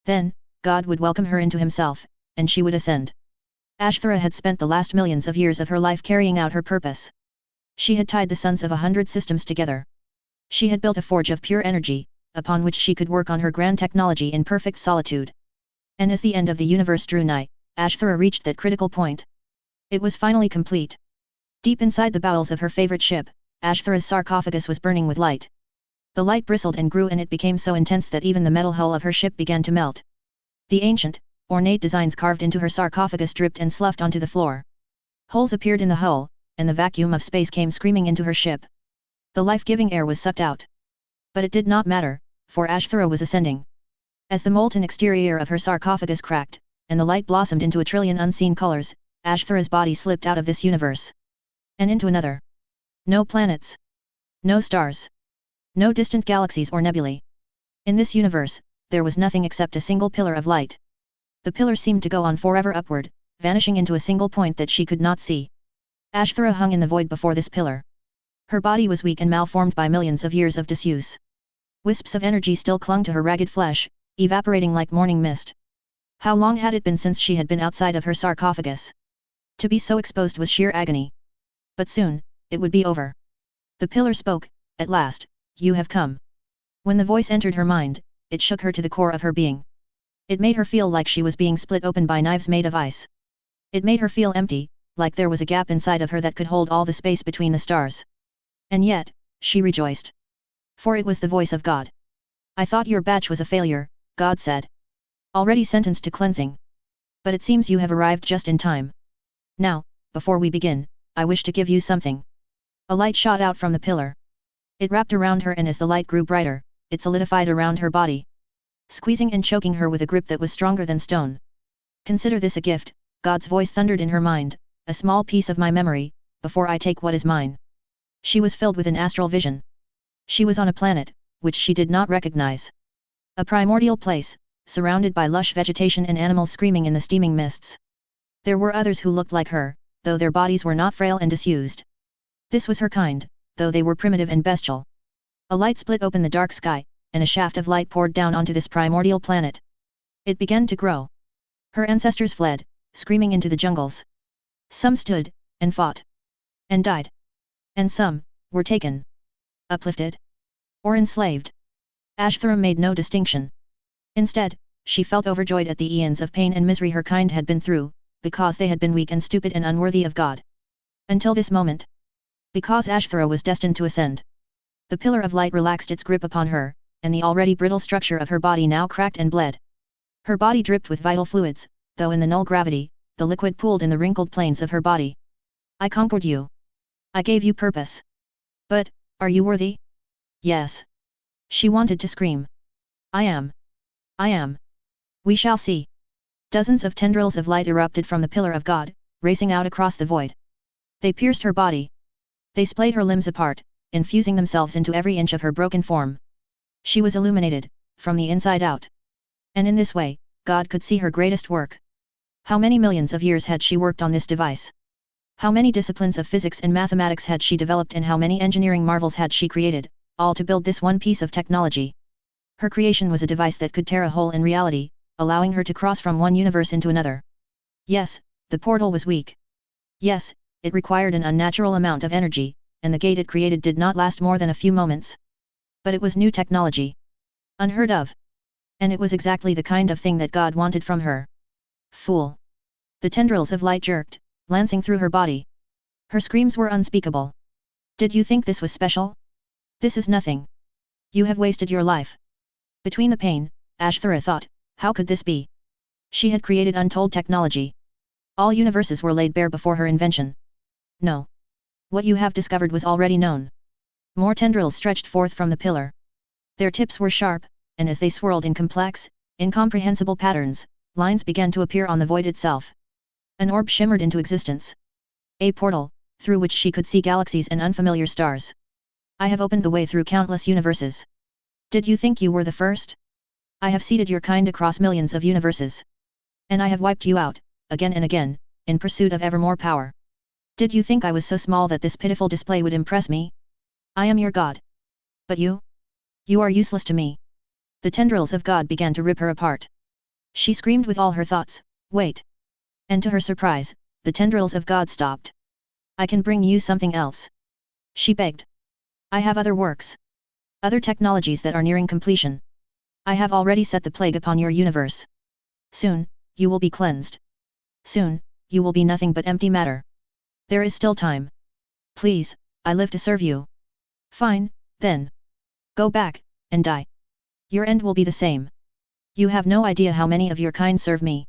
A: Then, God would welcome her into himself, and she would ascend. Ashthara had spent the last millions of years of her life carrying out her purpose. She had tied the suns of 100 systems together. She had built a forge of pure energy, upon which she could work on her grand technology in perfect solitude. And as the end of the universe drew nigh, Ashthara reached that critical point. It was finally complete. Deep inside the bowels of her favorite ship, Ashthara's sarcophagus was burning with light. The light bristled and grew and it became so intense that even the metal hull of her ship began to melt. The ancient, ornate designs carved into her sarcophagus dripped and sloughed onto the floor. Holes appeared in the hull, and the vacuum of space came screaming into her ship. The life-giving air was sucked out. But it did not matter, for Ashthara was ascending. As the molten exterior of her sarcophagus cracked, and the light blossomed into a trillion unseen colors. Ashthara's body slipped out of this universe. And into another. No planets. No stars. No distant galaxies or nebulae. In this universe, there was nothing except a single pillar of light. The pillar seemed to go on forever upward, vanishing into a single point that she could not see. Ashthara hung in the void before this pillar. Her body was weak and malformed by millions of years of disuse. Wisps of energy still clung to her ragged flesh, evaporating like morning mist. How long had it been since she had been outside of her sarcophagus? To be so exposed was sheer agony. But soon, it would be over. The pillar spoke, at last, "You have come." When the voice entered her mind, it shook her to the core of her being. It made her feel like she was being split open by knives made of ice. It made her feel empty, like there was a gap inside of her that could hold all the space between the stars. And yet, she rejoiced. For it was the voice of God. "I thought your batch was a failure," God said. "Already sentenced to cleansing. But it seems you have arrived just in time. Now, before we begin, I wish to give you something." A light shot out from the pillar. It wrapped around her, and as the light grew brighter, it solidified around her body, squeezing and choking her with a grip that was stronger than stone. "Consider this a gift," God's voice thundered in her mind, "a small piece of my memory, before I take what is mine." She was filled with an astral vision. She was on a planet, which she did not recognize. A primordial place, surrounded by lush vegetation and animals screaming in the steaming mists. There were others who looked like her, though their bodies were not frail and disused. This was her kind, though they were primitive and bestial. A light split open the dark sky, and a shaft of light poured down onto this primordial planet. It began to grow. Her ancestors fled, screaming into the jungles. Some stood, and fought. And died. And some, were taken. Uplifted. Or enslaved. Ashthara made no distinction. Instead, she felt overjoyed at the eons of pain and misery her kind had been through, because they had been weak and stupid and unworthy of God. Until this moment. Because Ashthara was destined to ascend. The pillar of light relaxed its grip upon her, and the already brittle structure of her body now cracked and bled. Her body dripped with vital fluids, though in the null gravity, the liquid pooled in the wrinkled planes of her body. "I conquered you. I gave you purpose. But, are you worthy?" "Yes." She wanted to scream. "I am. I am. We shall see." Dozens of tendrils of light erupted from the pillar of God, racing out across the void. They pierced her body. They splayed her limbs apart, infusing themselves into every inch of her broken form. She was illuminated, from the inside out. And in this way, God could see her greatest work. How many millions of years had she worked on this device? How many disciplines of physics and mathematics had she developed, and how many engineering marvels had she created, all to build this one piece of technology? Her creation was a device that could tear a hole in reality, allowing her to cross from one universe into another. Yes, the portal was weak. Yes, it required an unnatural amount of energy, and the gate it created did not last more than a few moments. But it was new technology. Unheard of. And it was exactly the kind of thing that God wanted from her. Fool! The tendrils of light jerked, lancing through her body. Her screams were unspeakable. "Did you think this was special? This is nothing. You have wasted your life." Between the pain, Ashthara thought, how could this be? She had created untold technology. All universes were laid bare before her invention. No. What you have discovered was already known. More tendrils stretched forth from the pillar. Their tips were sharp, and as they swirled in complex, incomprehensible patterns, lines began to appear on the void itself. An orb shimmered into existence. A portal, through which she could see galaxies and unfamiliar stars. "I have opened the way through countless universes. Did you think you were the first? I have seeded your kind across millions of universes. And I have wiped you out, again and again, in pursuit of ever more power. Did you think I was so small that this pitiful display would impress me? I am your God. But you? You are useless to me." The tendrils of God began to rip her apart. She screamed with all her thoughts, "Wait!" And to her surprise, the tendrils of God stopped. "I can bring you something else," she begged. "I have other works. Other technologies that are nearing completion. I have already set the plague upon your universe. Soon, you will be cleansed. Soon, you will be nothing but empty matter. There is still time. Please, I live to serve you." "Fine, then. Go back, and die. Your end will be the same. You have no idea how many of your kind serve me."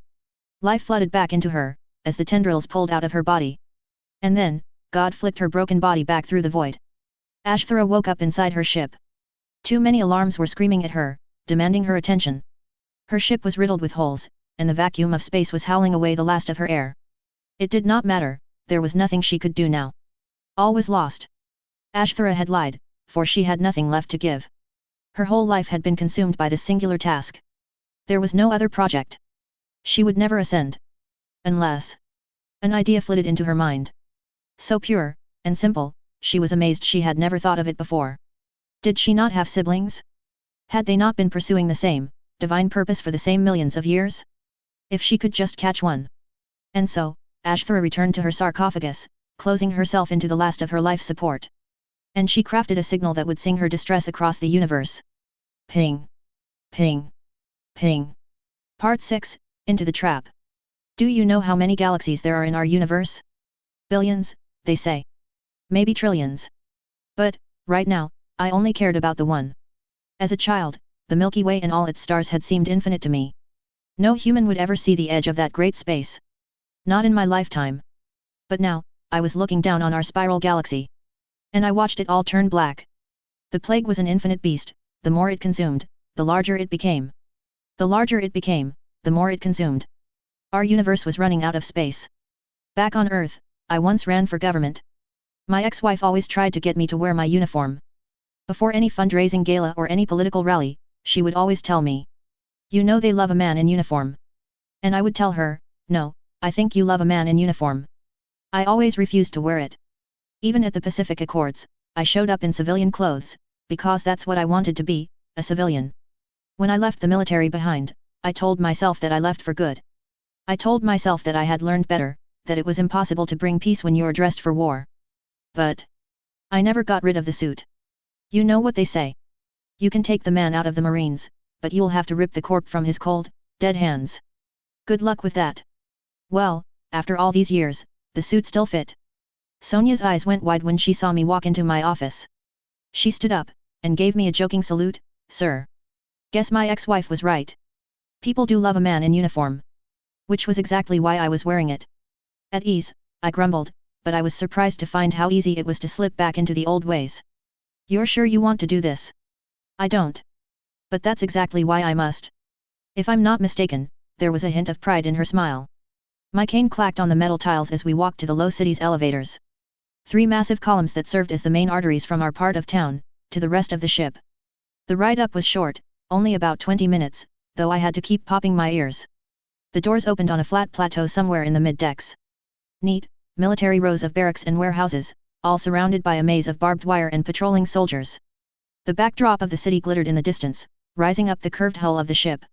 A: Life flooded back into her, as the tendrils pulled out of her body. And then, God flicked her broken body back through the void. Ashthara woke up inside her ship. Too many alarms were screaming at her, demanding her attention. Her ship was riddled with holes, and the vacuum of space was howling away the last of her air. It did not matter, there was nothing she could do now. All was lost. Ashthara had lied, for she had nothing left to give. Her whole life had been consumed by this singular task. There was no other project. She would never ascend. Unless... An idea flitted into her mind. So pure, and simple, she was amazed she had never thought of it before. Did she not have siblings? Had they not been pursuing the same, divine purpose for the same millions of years? If she could just catch one. And so, Ashthara returned to her sarcophagus, closing herself into the last of her life support. And she crafted a signal that would sing her distress across the universe. Ping. Ping. Ping. Part 6, Into the Trap. Do you know how many galaxies there are in our universe? Billions, they say. Maybe trillions. But, right now, I only cared about the one. As a child, the Milky Way and all its stars had seemed infinite to me. No human would ever see the edge of that great space. Not in my lifetime. But now, I was looking down on our spiral galaxy. And I watched it all turn black. The plague was an infinite beast, the more it consumed, the larger it became. The larger it became, the more it consumed. Our universe was running out of space. Back on Earth, I once ran for government. My ex-wife always tried to get me to wear my uniform. Before any fundraising gala or any political rally, she would always tell me, "You know they love a man in uniform." And I would tell her, "No, I think you love a man in uniform." I always refused to wear it. Even at the Pacific Accords, I showed up in civilian clothes, because that's what I wanted to be, a civilian. When I left the military behind, I told myself that I left for good. I told myself that I had learned better, that it was impossible to bring peace when you're dressed for war. But I never got rid of the suit. You know what they say. You can take the man out of the Marines, but you'll have to rip the corpse from his cold, dead hands. Good luck with that. Well, after all these years, the suit still fit. Sonia's eyes went wide when she saw me walk into my office. She stood up, and gave me a joking salute, "Sir." Guess my ex-wife was right. People do love a man in uniform. Which was exactly why I was wearing it. At ease, I grumbled, but I was surprised to find how easy it was to slip back into the old ways. "You're sure you want to do this?" "I don't. But that's exactly why I must." If I'm not mistaken, there was a hint of pride in her smile. My cane clacked on the metal tiles as we walked to the low city's elevators. 3 massive columns that served as the main arteries from our part of town, to the rest of the ship. The ride up was short, only about 20 minutes, though I had to keep popping my ears. The doors opened on a flat plateau somewhere in the mid-decks. Neat, military rows of barracks and warehouses, all surrounded by a maze of barbed wire and patrolling soldiers. The backdrop of the city glittered in the distance, rising up the curved hull of the ship.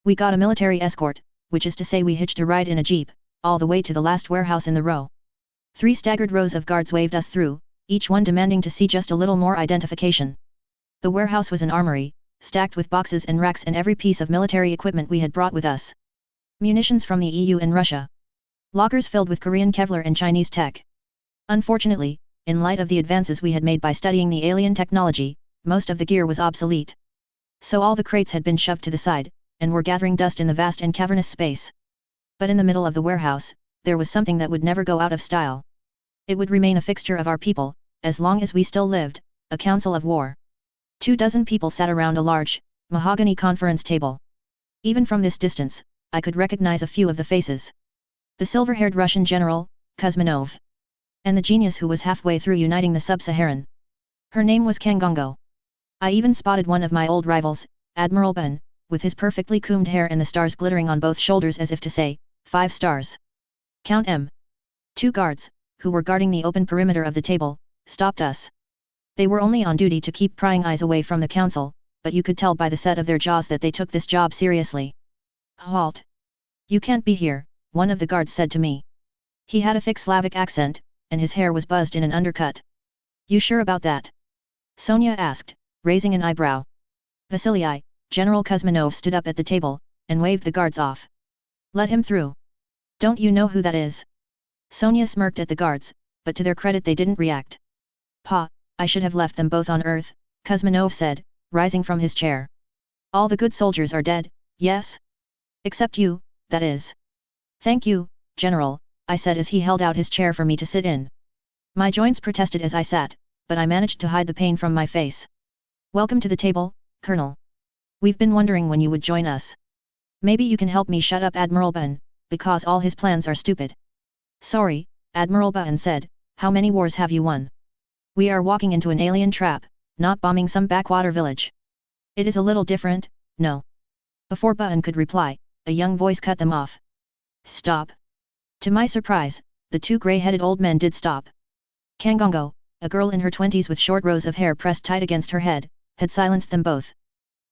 A: We got a military escort, which is to say we hitched a ride in a jeep, all the way to the last warehouse in the row. 3 staggered rows of guards waved us through, each one demanding to see just a little more identification. The warehouse was an armory, stacked with boxes and racks and every piece of military equipment we had brought with us. Munitions from the EU and Russia. Lockers filled with Korean Kevlar and Chinese tech. Unfortunately, in light of the advances we had made by studying the alien technology, most of the gear was obsolete. So all the crates had been shoved to the side, and were gathering dust in the vast and cavernous space. But in the middle of the warehouse, there was something that would never go out of style. It would remain a fixture of our people, as long as we still lived, a council of war. 24 people sat around a large, mahogany conference table. Even from this distance, I could recognize a few of the faces. The silver-haired Russian general, Kuzminov. And the genius who was halfway through uniting the sub-Saharan. Her name was Kangongo. I even spotted one of my old rivals, Admiral Boon, with his perfectly combed hair and the stars glittering on both shoulders as if to say, 5 stars. Count M. 2 guards, who were guarding the open perimeter of the table, stopped us. They were only on duty to keep prying eyes away from the council, but you could tell by the set of their jaws that they took this job seriously. "Halt! You can't be here," one of the guards said to me. He had a thick Slavic accent, and his hair was buzzed in an undercut. "You sure about that?" Sonia asked, raising an eyebrow. "Vasily," General Kuzminov stood up at the table, and waved the guards off. "Let him through." "Don't you know who that is?" Sonia smirked at the guards, but to their credit they didn't react. "Pa, I should have left them both on Earth," Kuzminov said, rising from his chair. "All the good soldiers are dead, yes? Except you, that is." "Thank you, General," I said as he held out his chair for me to sit in. My joints protested as I sat, but I managed to hide the pain from my face. "Welcome to the table, Colonel. We've been wondering when you would join us." Maybe you can help me shut up Admiral Boon, because all his plans are stupid. Sorry, Admiral Boon said, how many wars have you won? We are walking into an alien trap, not bombing some backwater village. It is a little different, no. Before Boon could reply, a young voice cut them off. Stop. To my surprise, the two grey-headed old men did stop. Kangongo, a girl in her 20s with short rows of hair pressed tight against her head, had silenced them both.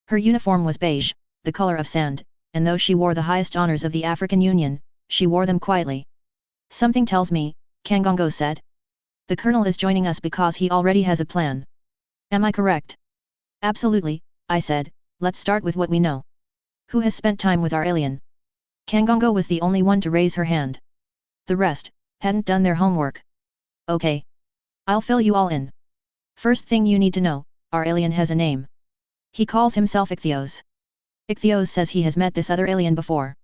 A: Her uniform was beige, the color of sand, and though she wore the highest honors of the African Union, she wore them quietly. Something tells me, Kangongo said. The colonel is joining us because he already has a plan. Am I correct? Absolutely, I said, let's start with what we know. Who has spent time with our alien? Kangongo was the only one to raise her hand. The rest hadn't done their homework. Okay. I'll fill you all in. First thing you need to know, our alien has a name. He calls himself Ichthyos. Ichthyos says he has met this other alien before.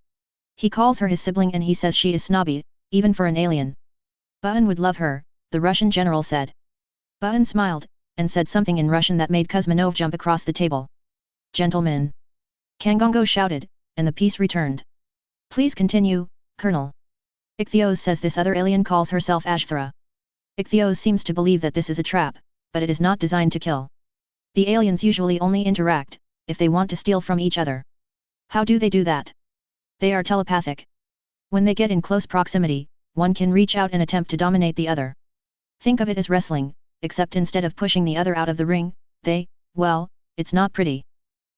A: He calls her his sibling and he says she is snobby, even for an alien. Boon would love her, the Russian general said. Boon smiled, and said something in Russian that made Kuzmanov jump across the table. Gentlemen! Kangongo shouted, and the peace returned. Please continue, Colonel. Ichthyos says this other alien calls herself Ashthara. Ichthyos seems to believe that this is a trap, but it is not designed to kill. The aliens usually only interact, if they want to steal from each other. How do they do that? They are telepathic. When they get in close proximity, one can reach out and attempt to dominate the other. Think of it as wrestling, except instead of pushing the other out of the ring, well, it's not pretty.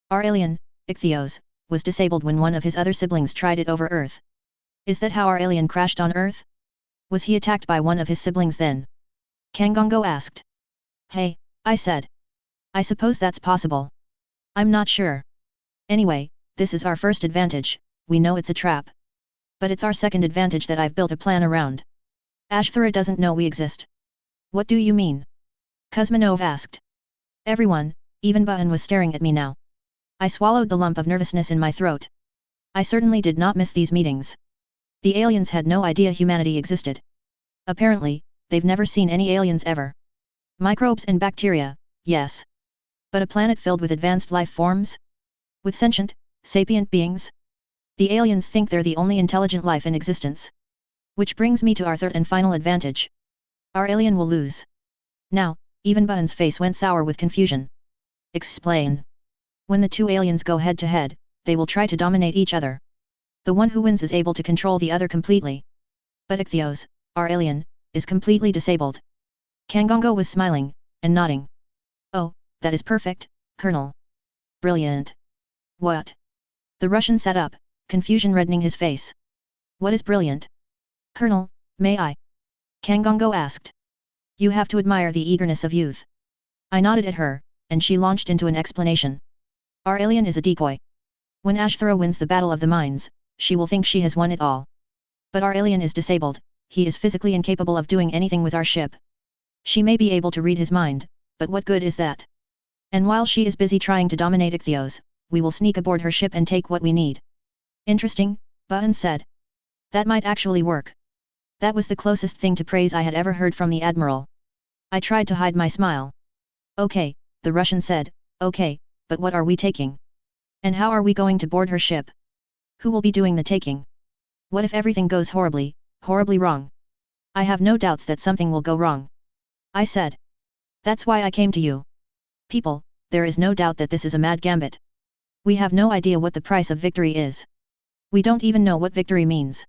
A: Our alien, Ichthyos, was disabled when one of his other siblings tried it over Earth. Is that how our alien crashed on Earth? Was he attacked by one of his siblings then? Kangongo asked. Hey, I said. I suppose that's possible. I'm not sure. Anyway, this is our first advantage, we know it's a trap. But it's our second advantage that I've built a plan around. Ashthara doesn't know we exist. What do you mean? Kuzmanov asked. Everyone, even Boon was staring at me now. I swallowed the lump of nervousness in my throat. I certainly did not miss these meetings. The aliens had no idea humanity existed. Apparently, they've never seen any aliens ever. Microbes and bacteria, yes. But a planet filled with advanced life forms? With sentient, sapient beings? The aliens think they're the only intelligent life in existence. Which brings me to our third and final advantage. Our alien will lose. Now, even Boon's face went sour with confusion. Explain. When the two aliens go head to head, they will try to dominate each other. The one who wins is able to control the other completely. But Ichthyos, our alien, is completely disabled. Kangongo was smiling, and nodding. Oh, that is perfect, Colonel. Brilliant. What? The Russian sat up, confusion reddening his face. What is brilliant? Colonel, may I? Kangongo asked. You have to admire the eagerness of youth. I nodded at her, and she launched into an explanation. Our alien is a decoy. When Ashthara wins the Battle of the Mines, she will think she has won it all. But our alien is disabled, he is physically incapable of doing anything with our ship. She may be able to read his mind, but what good is that? And while she is busy trying to dominate Ichthyos, we will sneak aboard her ship and take what we need. Interesting, Boon said. That might actually work. That was the closest thing to praise I had ever heard from the Admiral. I tried to hide my smile. Okay, the Russian said, okay, but what are we taking? And how are we going to board her ship? Who will be doing the taking? What if everything goes horribly, horribly wrong? I have no doubts that something will go wrong. I said. That's why I came to you. People, there is no doubt that this is a mad gambit. We have no idea what the price of victory is. We don't even know what victory means.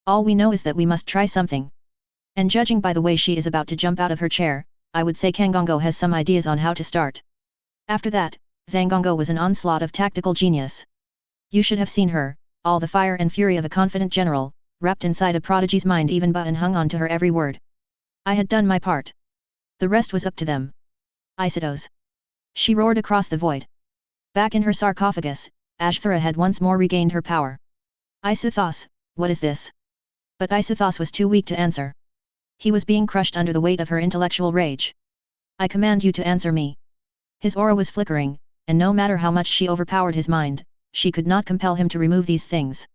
A: All we know is that we must try something. And judging by the way she is about to jump out of her chair, I would say Kangongo has some ideas on how to start. After that, Zangongo was an onslaught of tactical genius. You should have seen her, all the fire and fury of a confident general, wrapped inside a prodigy's mind. Even Boon hung on to her every word. I had done my part. The rest was up to them. Isidos. She roared across the void. Back in her sarcophagus, Ashthara had once more regained her power. Isithos, what is this? But Isithos was too weak to answer. He was being crushed under the weight of her intellectual rage. I command you to answer me. His aura was flickering, and no matter how much she overpowered his mind, she could not compel him to remove these things.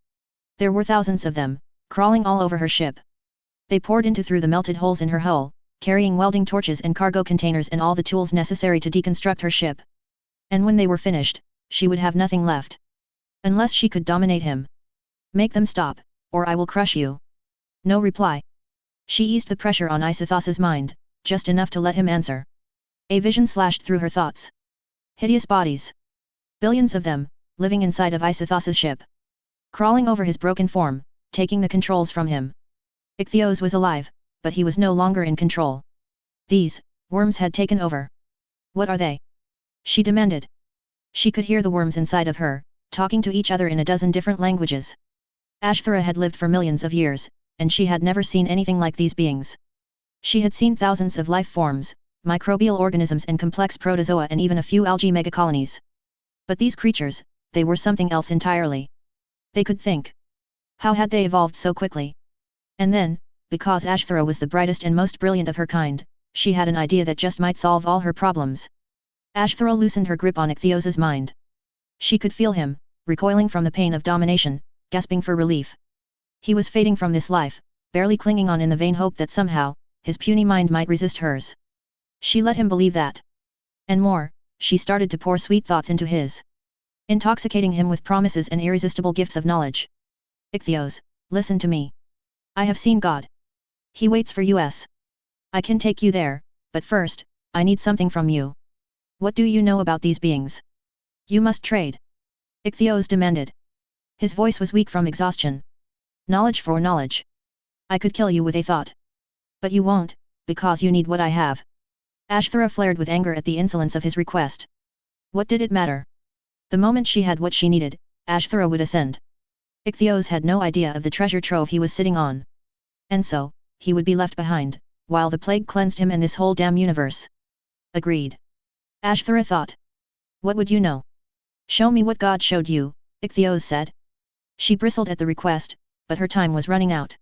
A: There were thousands of them, crawling all over her ship. They poured into through the melted holes in her hull, carrying welding torches and cargo containers and all the tools necessary to deconstruct her ship. And when they were finished, she would have nothing left. Unless she could dominate him. Make them stop, or I will crush you. No reply. She eased the pressure on Isithos's mind, just enough to let him answer. A vision slashed through her thoughts. Hideous bodies. Billions of them, living inside of Isithos's ship. Crawling over his broken form, taking the controls from him. Ichthyos was alive, but he was no longer in control. These worms had taken over. What are they? She demanded. She could hear the worms inside of her, talking to each other in a dozen different languages. Ashthara had lived for millions of years, and she had never seen anything like these beings. She had seen thousands of life forms, microbial organisms and complex protozoa and even a few algae megacolonies. But these creatures, they were something else entirely. They could think. How had they evolved so quickly? And then, because Ashthara was the brightest and most brilliant of her kind, she had an idea that just might solve all her problems. Ashthara loosened her grip on Ichthyos's mind. She could feel him, recoiling from the pain of domination, gasping for relief. He was fading from this life, barely clinging on in the vain hope that somehow, his puny mind might resist hers. She let him believe that. And more, she started to pour sweet thoughts into his. Intoxicating him with promises and irresistible gifts of knowledge. Ichthyos, listen to me. I have seen God. He waits for us. I can take you there, but first, I need something from you. What do you know about these beings? You must trade. Ichthyos demanded. His voice was weak from exhaustion. Knowledge for knowledge. I could kill you with a thought. But you won't, because you need what I have. Ashthara flared with anger at the insolence of his request. What did it matter? The moment she had what she needed, Ashthara would ascend. Ichthyos had no idea of the treasure trove he was sitting on. And so, he would be left behind, while the plague cleansed him and this whole damn universe. Agreed. Ashthara thought. What would you know? Show me what God showed you, Ichthyos said. She bristled at the request, but her time was running out.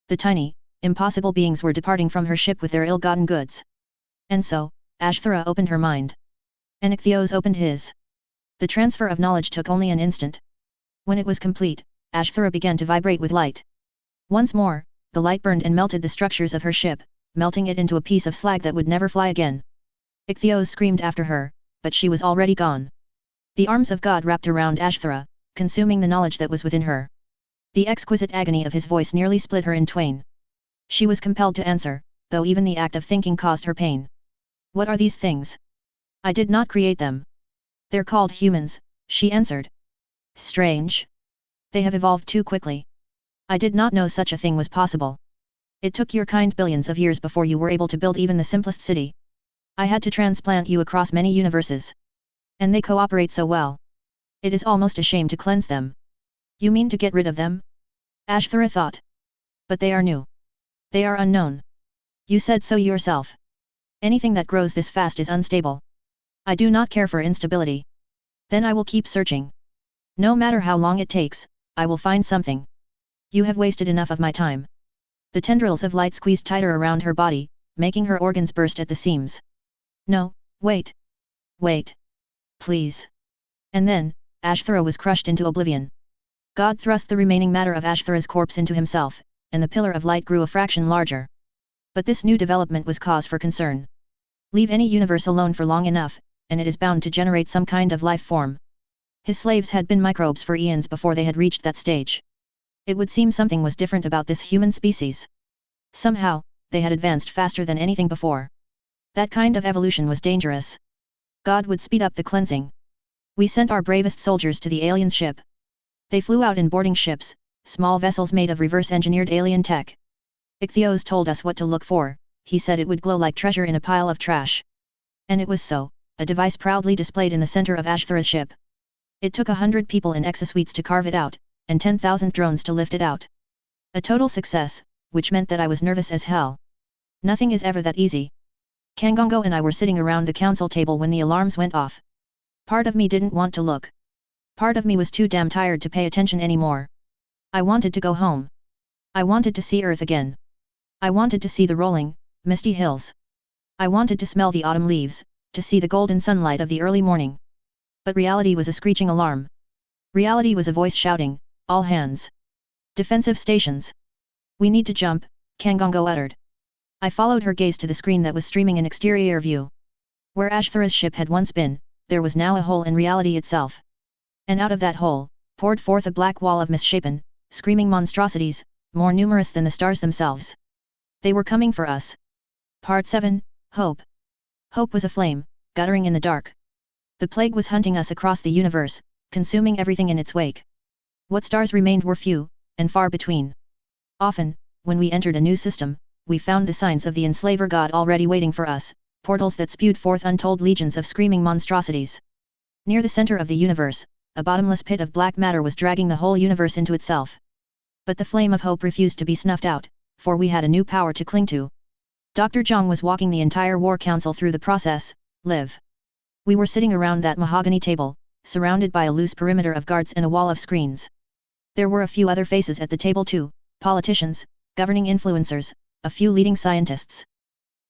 A: The tiny, impossible beings were departing from her ship with their ill-gotten goods. And so, Ashthara opened her mind. And Ichthyos opened his. The transfer of knowledge took only an instant. When it was complete, Ashthara began to vibrate with light. Once more, the light burned and melted the structures of her ship, melting it into a piece of slag that would never fly again. Ichthyos screamed after her, but she was already gone. The arms of God wrapped around Ashthara, consuming the knowledge that was within her. The exquisite agony of his voice nearly split her in twain. She was compelled to answer, though even the act of thinking caused her pain. What are these things? I did not create them. They're called humans, she answered. Strange. They have evolved too quickly. I did not know such a thing was possible. It took your kind billions of years before you were able to build even the simplest city. I had to transplant you across many universes. And they cooperate so well. It is almost a shame to cleanse them. You mean to get rid of them? Ashthara thought. But they are new. They are unknown. You said so yourself. Anything that grows this fast is unstable. I do not care for instability. Then I will keep searching. No matter how long it takes, I will find something. You have wasted enough of my time. The tendrils of light squeezed tighter around her body, making her organs burst at the seams. No, wait. Wait. Please. And then, Ashthara was crushed into oblivion. God thrust the remaining matter of Ashthara's corpse into himself, and the pillar of light grew a fraction larger. But this new development was cause for concern. Leave any universe alone for long enough, and it is bound to generate some kind of life form. His slaves had been microbes for eons before they had reached that stage. It would seem something was different about this human species. Somehow, they had advanced faster than anything before. That kind of evolution was dangerous. God would speed up the cleansing. We sent our bravest soldiers to the alien ship. They flew out in boarding ships, small vessels made of reverse-engineered alien tech. Ichthyos told us what to look for, he said it would glow like treasure in a pile of trash. And it was so, a device proudly displayed in the center of Ashthara's ship. It took 100 people in exosuites to carve it out, and 10,000 drones to lift it out. A total success, which meant that I was nervous as hell. Nothing is ever that easy. Kangongo and I were sitting around the council table when the alarms went off. Part of me didn't want to look. Part of me was too damn tired to pay attention anymore. I wanted to go home. I wanted to see Earth again. I wanted to see the rolling, misty hills. I wanted to smell the autumn leaves, to see the golden sunlight of the early morning. But reality was a screeching alarm. Reality was a voice shouting, all hands. Defensive stations. We need to jump, Kangongo uttered. I followed her gaze to the screen that was streaming an exterior view. Where Ashthara's ship had once been, there was now a hole in reality itself. And out of that hole, poured forth a black wall of misshapen, screaming monstrosities, more numerous than the stars themselves. They were coming for us. Part 7, Hope. Hope was a flame, guttering in the dark. The plague was hunting us across the universe, consuming everything in its wake. What stars remained were few, and far between. Often, when we entered a new system, we found the signs of the enslaver god already waiting for us, portals that spewed forth untold legions of screaming monstrosities. Near the center of the universe, a bottomless pit of black matter was dragging the whole universe into itself. But the flame of hope refused to be snuffed out, for we had a new power to cling to. Dr. Zhang was walking the entire war council through the process, live. We were sitting around that mahogany table, surrounded by a loose perimeter of guards and a wall of screens. There were a few other faces at the table too, politicians, governing influencers, a few leading scientists.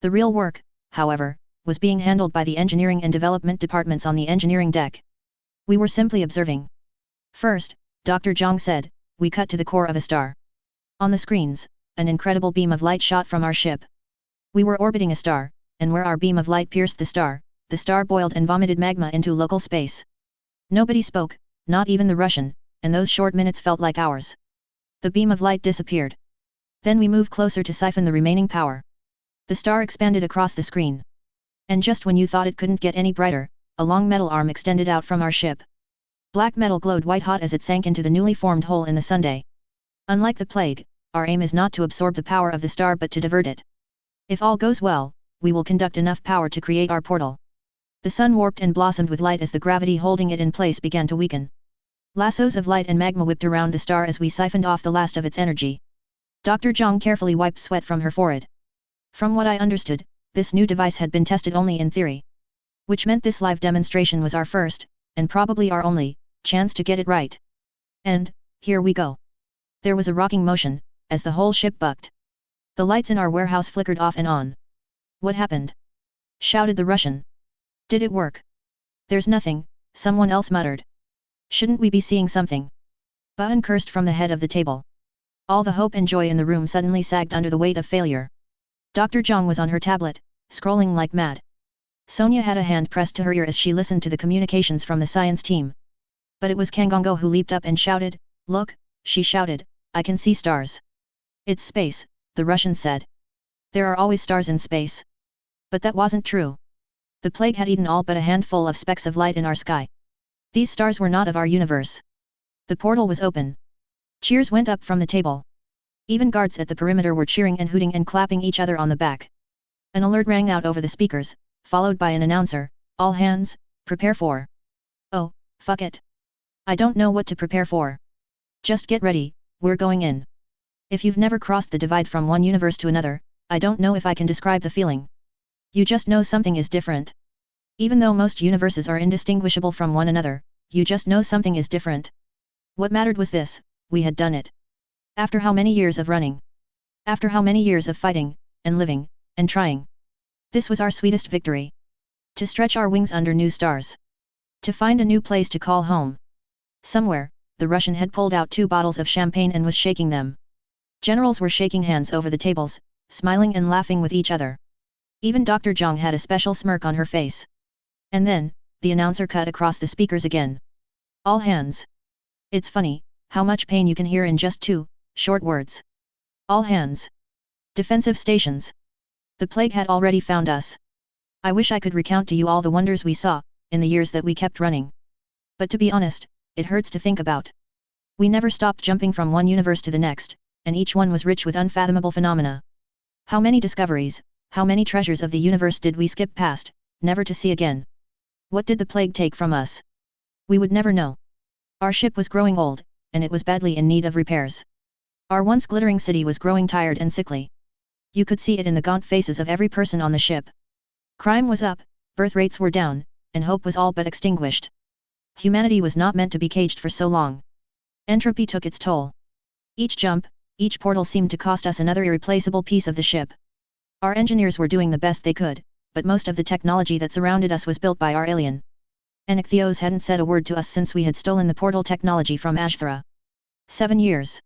A: The real work, however, was being handled by the engineering and development departments on the engineering deck. We were simply observing. First, Dr. Zhang said, we cut to the core of a star. On the screens, an incredible beam of light shot from our ship. We were orbiting a star, and where our beam of light pierced the star boiled and vomited magma into local space. Nobody spoke, not even the Russian, and those short minutes felt like hours. The beam of light disappeared. Then we moved closer to siphon the remaining power. The star expanded across the screen. And just when you thought it couldn't get any brighter, a long metal arm extended out from our ship. Black metal glowed white-hot as it sank into the newly formed hole in the sunday. Unlike the plague, our aim is not to absorb the power of the star but to divert it. If all goes well, we will conduct enough power to create our portal. The sun warped and blossomed with light as the gravity holding it in place began to weaken. Lassos of light and magma whipped around the star as we siphoned off the last of its energy. Dr. Zhang carefully wiped sweat from her forehead. From what I understood, this new device had been tested only in theory. Which meant this live demonstration was our first, and probably our only, chance to get it right. And, here we go. There was a rocking motion, as the whole ship bucked. The lights in our warehouse flickered off and on. What happened? Shouted the Russian. Did it work? There's nothing, someone else muttered. Shouldn't we be seeing something? Boon cursed from the head of the table. All the hope and joy in the room suddenly sagged under the weight of failure. Dr. Zhang was on her tablet, scrolling like mad. Sonia had a hand pressed to her ear as she listened to the communications from the science team. But it was Kangongo who leaped up and shouted, "Look," she shouted, "I can see stars." "It's space," the Russian said. "There are always stars in space." But that wasn't true. The plague had eaten all but a handful of specks of light in our sky. These stars were not of our universe. The portal was open. Cheers went up from the table. Even guards at the perimeter were cheering and hooting and clapping each other on the back. An alert rang out over the speakers, followed by an announcer, "All hands, prepare for." Oh, fuck it. I don't know what to prepare for. Just get ready, we're going in. If you've never crossed the divide from one universe to another, I don't know if I can describe the feeling. You just know something is different. Even though most universes are indistinguishable from one another, you just know something is different. What mattered was this: we had done it. After how many years of running? After how many years of fighting, and living, and trying? This was our sweetest victory. To stretch our wings under new stars. To find a new place to call home. Somewhere, the Russian had pulled out 2 bottles of champagne and was shaking them. Generals were shaking hands over the tables, smiling and laughing with each other. Even Dr. Zhang had a special smirk on her face. And then, the announcer cut across the speakers again. "All hands." It's funny, how much pain you can hear in just 2 short words. All hands. Defensive stations. The plague had already found us. I wish I could recount to you all the wonders we saw, in the years that we kept running. But to be honest, it hurts to think about. We never stopped jumping from one universe to the next, and each one was rich with unfathomable phenomena. How many discoveries, how many treasures of the universe did we skip past, never to see again? What did the plague take from us? We would never know. Our ship was growing old, and it was badly in need of repairs. Our once glittering city was growing tired and sickly. You could see it in the gaunt faces of every person on the ship. Crime was up, birth rates were down, and hope was all but extinguished. Humanity was not meant to be caged for so long. Entropy took its toll. Each jump, each portal seemed to cost us another irreplaceable piece of the ship. Our engineers were doing the best they could, but most of the technology that surrounded us was built by our alien. Ichthyosaurs hadn't said a word to us since we had stolen the portal technology from Ashthra. 7 years.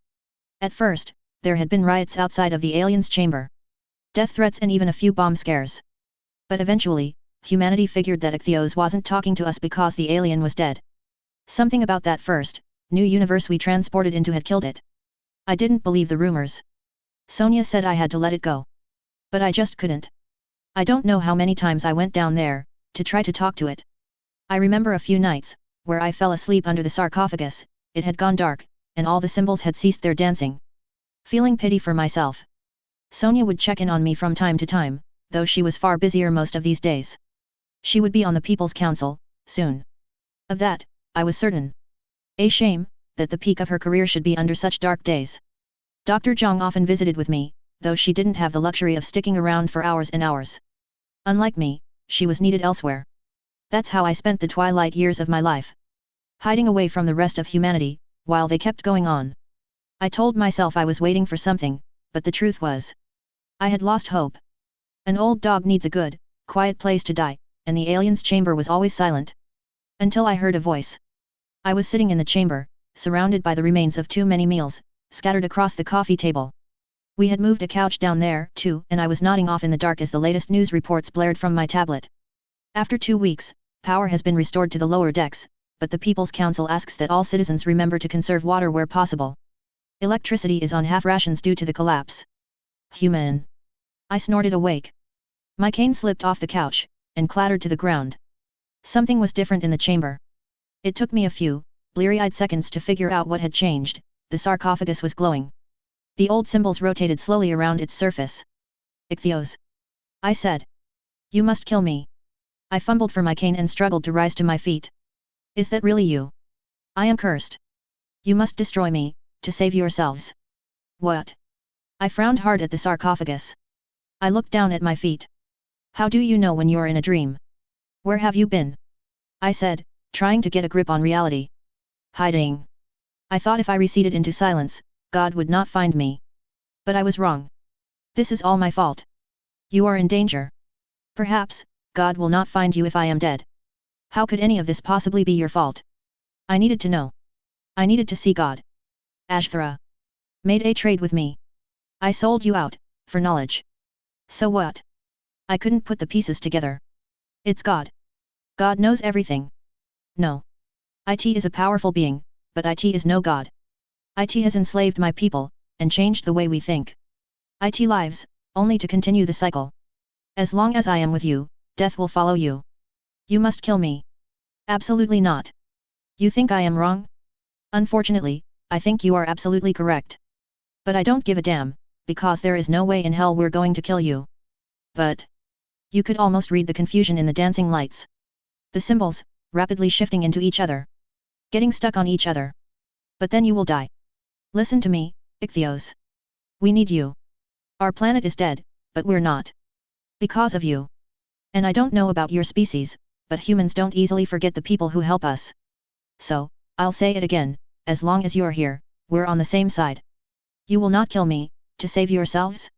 A: At first, there had been riots outside of the aliens' chamber. Death threats and even a few bomb scares. But eventually, humanity figured that Ichthyosaurs wasn't talking to us because the alien was dead. Something about that first, new universe we transported into had killed it. I didn't believe the rumors. Sonia said I had to let it go. But I just couldn't. I don't know how many times I went down there, to try to talk to it. I remember a few nights, where I fell asleep under the sarcophagus, it had gone dark, and all the symbols had ceased their dancing. Feeling pity for myself. Sonia would check in on me from time to time, though she was far busier most of these days. She would be on the People's Council, soon. Of that, I was certain. A shame, that the peak of her career should be under such dark days. Dr. Zhang often visited with me, though she didn't have the luxury of sticking around for hours and hours. Unlike me, she was needed elsewhere. That's how I spent the twilight years of my life. Hiding away from the rest of humanity, while they kept going on. I told myself I was waiting for something, but the truth was, I had lost hope. An old dog needs a good, quiet place to die, and the alien's chamber was always silent. Until I heard a voice. I was sitting in the chamber, surrounded by the remains of too many meals, scattered across the coffee table. We had moved a couch down there, too, and I was nodding off in the dark as the latest news reports blared from my tablet. After 2 weeks, power has been restored to the lower decks, but the People's Council asks that all citizens remember to conserve water where possible. Electricity is on half rations due to the collapse. Human. I snorted awake. My cane slipped off the couch, and clattered to the ground. Something was different in the chamber. It took me a few, bleary-eyed seconds to figure out what had changed. The sarcophagus was glowing. The old symbols rotated slowly around its surface. Ichthyos. I said. You must kill me. I fumbled for my cane and struggled to rise to my feet. Is that really you? I am cursed. You must destroy me, to save yourselves. What? I frowned hard at the sarcophagus. I looked down at my feet. How do you know when you're in a dream? Where have you been? I said, trying to get a grip on reality. Hiding. I thought if I receded into silence, God would not find me. But I was wrong. This is all my fault. You are in danger. Perhaps, God will not find you if I am dead. How could any of this possibly be your fault? I needed to know. I needed to see God. Ashthara. Made a trade with me. I sold you out, for knowledge. So what? I couldn't put the pieces together. It's God. God knows everything. No. IT is a powerful being, but IT is no God. IT has enslaved my people, and changed the way we think. IT lives, only to continue the cycle. As long as I am with you, death will follow you. You must kill me. Absolutely not. You think I am wrong? Unfortunately, I think you are absolutely correct. But I don't give a damn, because there is no way in hell we're going to kill you. But... You could almost read the confusion in the dancing lights. The symbols, rapidly shifting into each other. Getting stuck on each other. But then you will die. Listen to me, Ichthyos. We need you. Our planet is dead, but we're not. Because of you. And I don't know about your species, but humans don't easily forget the people who help us. So, I'll say it again, as long as you're here, we're on the same side. You will not kill me, to save yourselves?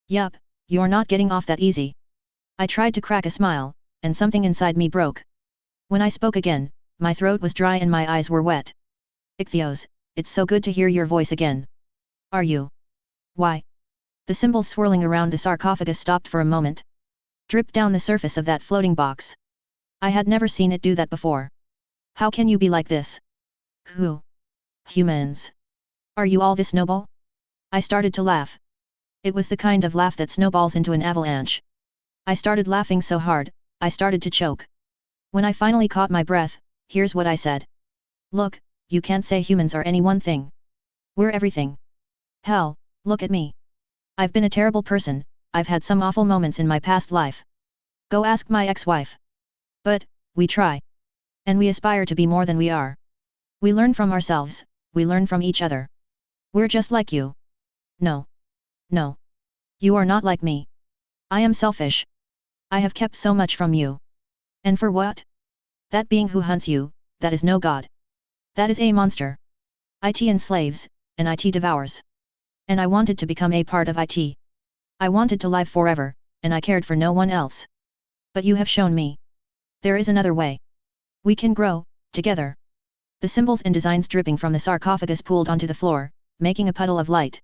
A: Yup, you're not getting off that easy. I tried to crack a smile, and something inside me broke. When I spoke again, my throat was dry and my eyes were wet. Ichthyos, it's so good to hear your voice again. Are you? Why? The symbols swirling around the sarcophagus stopped for a moment. Dripped down the surface of that floating box. I had never seen it do that before. How can you be like this? Who? Humans. Are you all this noble? I started to laugh. It was the kind of laugh that snowballs into an avalanche. I started laughing so hard, I started to choke. When I finally caught my breath, here's what I said. Look, you can't say humans are any one thing. We're everything. Hell, look at me. I've been a terrible person, I've had some awful moments in my past life. Go ask my ex-wife. But, we try. And we aspire to be more than we are. We learn from ourselves, we learn from each other. We're just like you. No. No. You are not like me. I am selfish. I have kept so much from you. And for what? That being who hunts you, that is no God. That is a monster. IT enslaves, and IT devours. And I wanted to become a part of IT. I wanted to live forever, and I cared for no one else. But you have shown me. There is another way. We can grow, together. The symbols and designs dripping from the sarcophagus pooled onto the floor, making a puddle of light.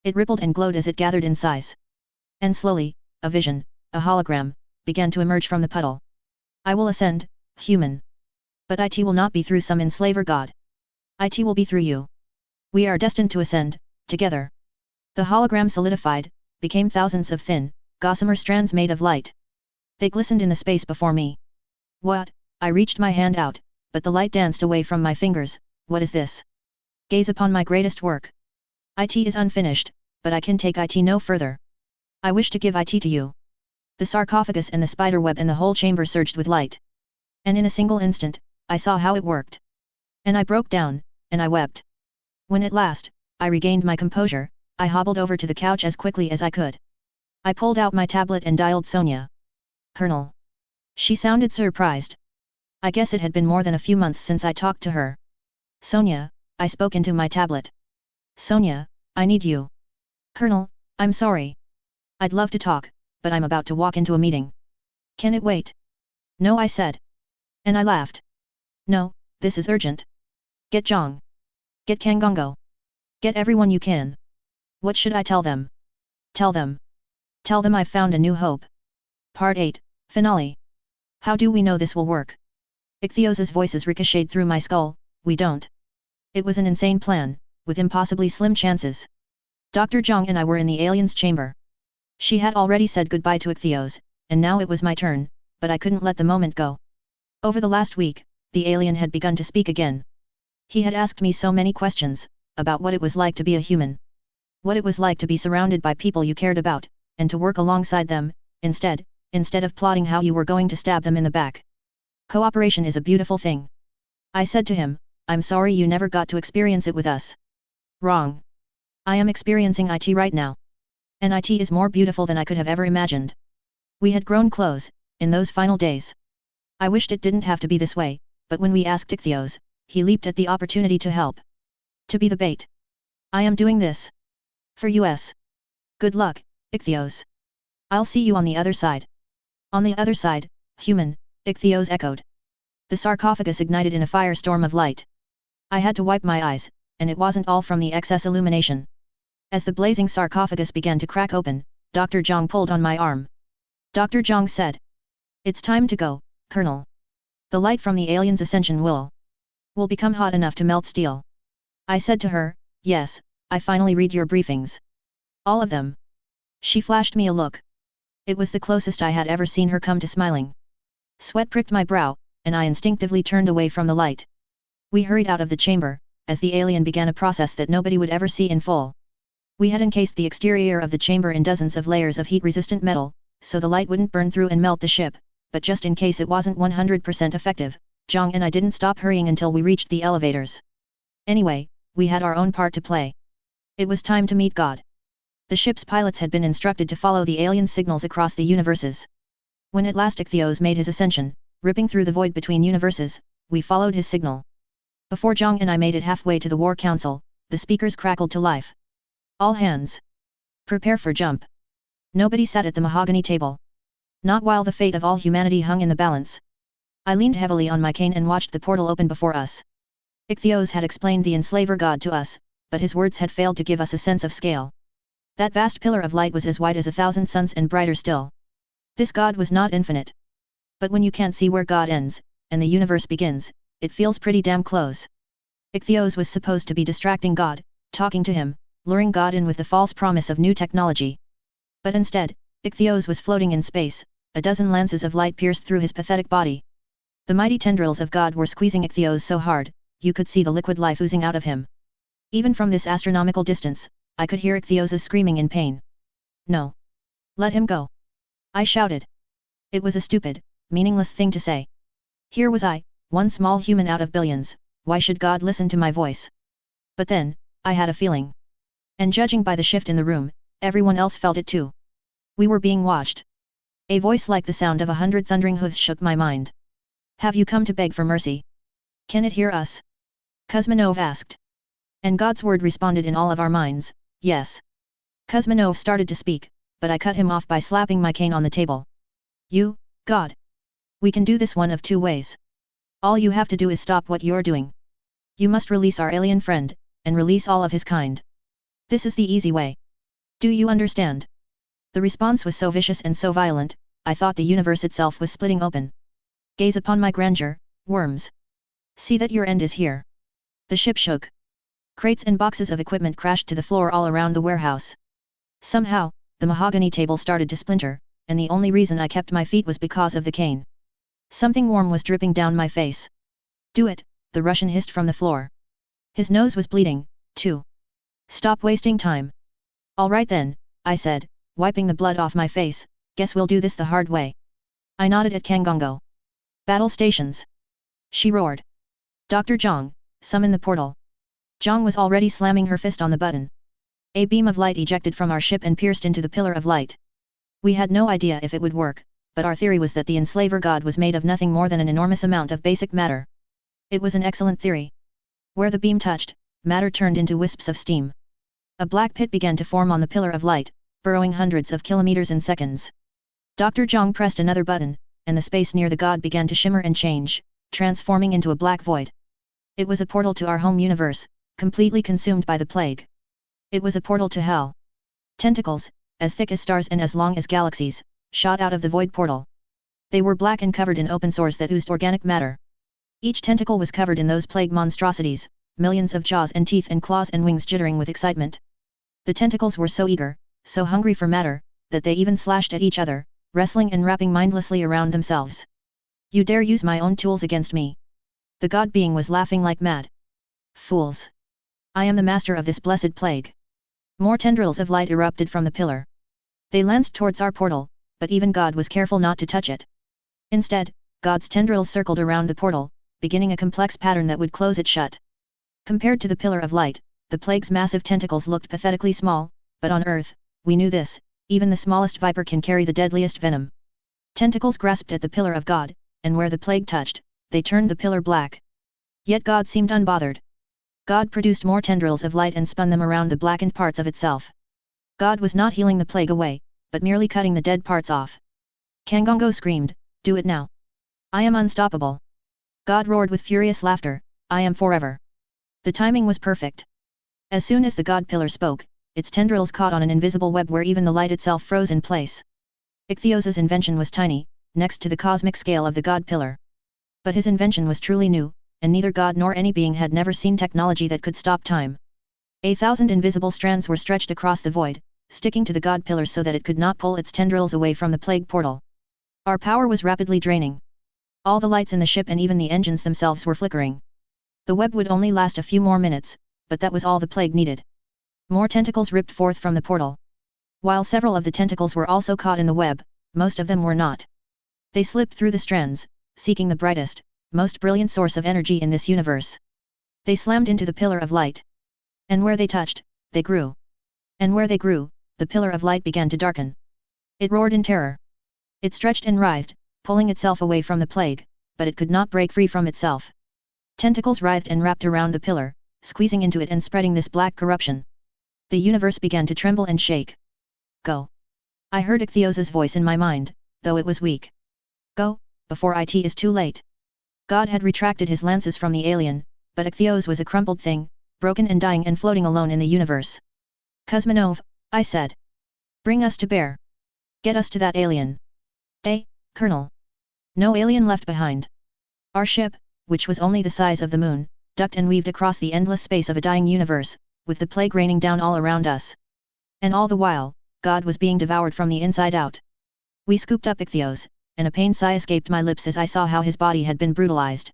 A: It rippled and glowed as it gathered in size. And slowly, a vision, a hologram, began to emerge from the puddle. I will ascend, human. But IT will not be through some enslaver god. It will be through you. We are destined to ascend, together. The hologram solidified, became thousands of thin, gossamer strands made of light. They glistened in the space before me. What? I reached my hand out, but the light danced away from my fingers. What is this? Gaze upon my greatest work. It is unfinished, but I can take it no further. I wish to give it to you. The sarcophagus and the spiderweb and the whole chamber surged with light. And in a single instant, I saw how it worked. And I broke down, and I wept. When at last, I regained my composure, I hobbled over to the couch as quickly as I could. I pulled out my tablet and dialed Sonia. Colonel. She sounded surprised. I guess it had been more than a few months since I talked to her. Sonia, I spoke into my tablet. Sonia, I need you. Colonel, I'm sorry. I'd love to talk, but I'm about to walk into a meeting. Can it wait? No, I said. And I laughed. No, this is urgent. Get Zhang. Get Kangongo. Get everyone you can. What should I tell them? Tell them. Tell them I've found a new hope. Part 8, Finale. How do we know this will work? Ichthyos's voices ricocheted through my skull. We don't. It was an insane plan, with impossibly slim chances. Dr. Zhang and I were in the alien's chamber. She had already said goodbye to Ichthyos, and now it was my turn, but I couldn't let the moment go. Over the last week, the alien had begun to speak again. He had asked me so many questions, about what it was like to be a human. What it was like to be surrounded by people you cared about, and to work alongside them, instead of plotting how you were going to stab them in the back. Cooperation is a beautiful thing. I said to him, I'm sorry you never got to experience it with us. Wrong. I am experiencing it right now. And it is more beautiful than I could have ever imagined. We had grown close, in those final days. I wished it didn't have to be this way, but when we asked Ichthyos, he leaped at the opportunity to help. To be the bait. I am doing this. For us. Good luck, Ichthyos. I'll see you on the other side. On the other side, human, Ichthyos echoed. The sarcophagus ignited in a firestorm of light. I had to wipe my eyes, and it wasn't all from the excess illumination. As the blazing sarcophagus began to crack open, Dr. Zhang pulled on my arm. Dr. Zhang said. It's time to go, Colonel. The light from the alien's ascension will become hot enough to melt steel. I said to her, yes, I finally read your briefings. All of them. She flashed me a look. It was the closest I had ever seen her come to smiling. Sweat pricked my brow, and I instinctively turned away from the light. We hurried out of the chamber, as the alien began a process that nobody would ever see in full. We had encased the exterior of the chamber in dozens of layers of heat-resistant metal, so the light wouldn't burn through and melt the ship, but just in case it wasn't 100% effective, Zhang and I didn't stop hurrying until we reached the elevators. Anyway, we had our own part to play. It was time to meet God. The ship's pilots had been instructed to follow the alien signals across the universes. When at last Ichthyos made his ascension, ripping through the void between universes, we followed his signal. Before Zhang and I made it halfway to the War Council, the speakers crackled to life. All hands. Prepare for jump. Nobody sat at the mahogany table. Not while the fate of all humanity hung in the balance. I leaned heavily on my cane and watched the portal open before us. Ichthyos had explained the enslaver god to us, but his words had failed to give us a sense of scale. That vast pillar of light was as wide as 1,000 suns and brighter still. This god was not infinite. But when you can't see where God ends, and the universe begins, it feels pretty damn close. Ichthyos was supposed to be distracting God, talking to him, luring God in with the false promise of new technology. But instead, Ichthyos was floating in space, a dozen lances of light pierced through his pathetic body. The mighty tendrils of God were squeezing Ichthyos so hard, you could see the liquid life oozing out of him. Even from this astronomical distance, I could hear Ichthyos screaming in pain. No. Let him go. I shouted. It was a stupid, meaningless thing to say. Here was I, one small human out of billions, why should God listen to my voice? But then, I had a feeling. And judging by the shift in the room, everyone else felt it too. We were being watched. A voice like the sound of 100 thundering hooves shook my mind. Have you come to beg for mercy? Can it hear us? Kuzmanov asked. And God's word responded in all of our minds, yes. Kuzmanov started to speak, but I cut him off by slapping my cane on the table. You, God. We can do this one of two ways. All you have to do is stop what you're doing. You must release our alien friend, and release all of his kind. This is the easy way. Do you understand? The response was so vicious and so violent, I thought the universe itself was splitting open. Gaze upon my grandeur, worms. See that your end is here. The ship shook. Crates and boxes of equipment crashed to the floor all around the warehouse. Somehow, the mahogany table started to splinter, and the only reason I kept my feet was because of the cane. Something warm was dripping down my face. Do it, the Russian hissed from the floor. His nose was bleeding, too. Stop wasting time. All right then, I said, wiping the blood off my face, guess we'll do this the hard way. I nodded at Kangongo. Battle stations. She roared. Dr. Zhang, summon the portal. Zhang was already slamming her fist on the button. A beam of light ejected from our ship and pierced into the pillar of light. We had no idea if it would work, but our theory was that the enslaver god was made of nothing more than an enormous amount of basic matter. It was an excellent theory. Where the beam touched, matter turned into wisps of steam. A black pit began to form on the pillar of light, burrowing hundreds of kilometers in seconds. Dr. Zhang pressed another button, and the space near the god began to shimmer and change, transforming into a black void. It was a portal to our home universe, completely consumed by the plague. It was a portal to hell. Tentacles, as thick as stars and as long as galaxies, shot out of the void portal. They were black and covered in open sores that oozed organic matter. Each tentacle was covered in those plague monstrosities, millions of jaws and teeth and claws and wings jittering with excitement. The tentacles were so eager, so hungry for matter, that they even slashed at each other, wrestling and wrapping mindlessly around themselves. You dare use my own tools against me? The god being was laughing like mad. Fools! I am the master of this blessed plague. More tendrils of light erupted from the pillar. They lanced towards our portal, but even God was careful not to touch it. Instead, God's tendrils circled around the portal, beginning a complex pattern that would close it shut. Compared to the pillar of light, the plague's massive tentacles looked pathetically small, but on Earth, we knew this, even the smallest viper can carry the deadliest venom. Tentacles grasped at the pillar of God, and where the plague touched, they turned the pillar black. Yet God seemed unbothered. God produced more tendrils of light and spun them around the blackened parts of itself. God was not healing the plague away, but merely cutting the dead parts off. Kangongo screamed, "Do it now! I am unstoppable!" God roared with furious laughter, "I am forever!" The timing was perfect. As soon as the God pillar spoke, its tendrils caught on an invisible web where even the light itself froze in place. Ichthyos's invention was tiny, next to the cosmic scale of the God pillar. But his invention was truly new, and neither God nor any being had never seen technology that could stop time. 1,000 invisible strands were stretched across the void, sticking to the God pillar so that it could not pull its tendrils away from the plague portal. Our power was rapidly draining. All the lights in the ship and even the engines themselves were flickering. The web would only last a few more minutes, but that was all the plague needed. More tentacles ripped forth from the portal. While several of the tentacles were also caught in the web, most of them were not. They slipped through the strands, seeking the brightest, most brilliant source of energy in this universe. They slammed into the pillar of light. And where they touched, they grew. And where they grew, the pillar of light began to darken. It roared in terror. It stretched and writhed, pulling itself away from the plague, but it could not break free from itself. Tentacles writhed and wrapped around the pillar, squeezing into it and spreading this black corruption. The universe began to tremble and shake. Go! I heard Ichthyos's voice in my mind, though it was weak. Go, before it is too late. God had retracted his lances from the alien, but Ichthyos was a crumpled thing, broken and dying and floating alone in the universe. Kuzminov, I said. Bring us to bear. Get us to that alien. Colonel. No alien left behind. Our ship, which was only the size of the moon, ducked and weaved across the endless space of a dying universe, with the plague raining down all around us. And all the while, God was being devoured from the inside out. We scooped up Ichthyos, and a pain sigh escaped my lips as I saw how his body had been brutalized.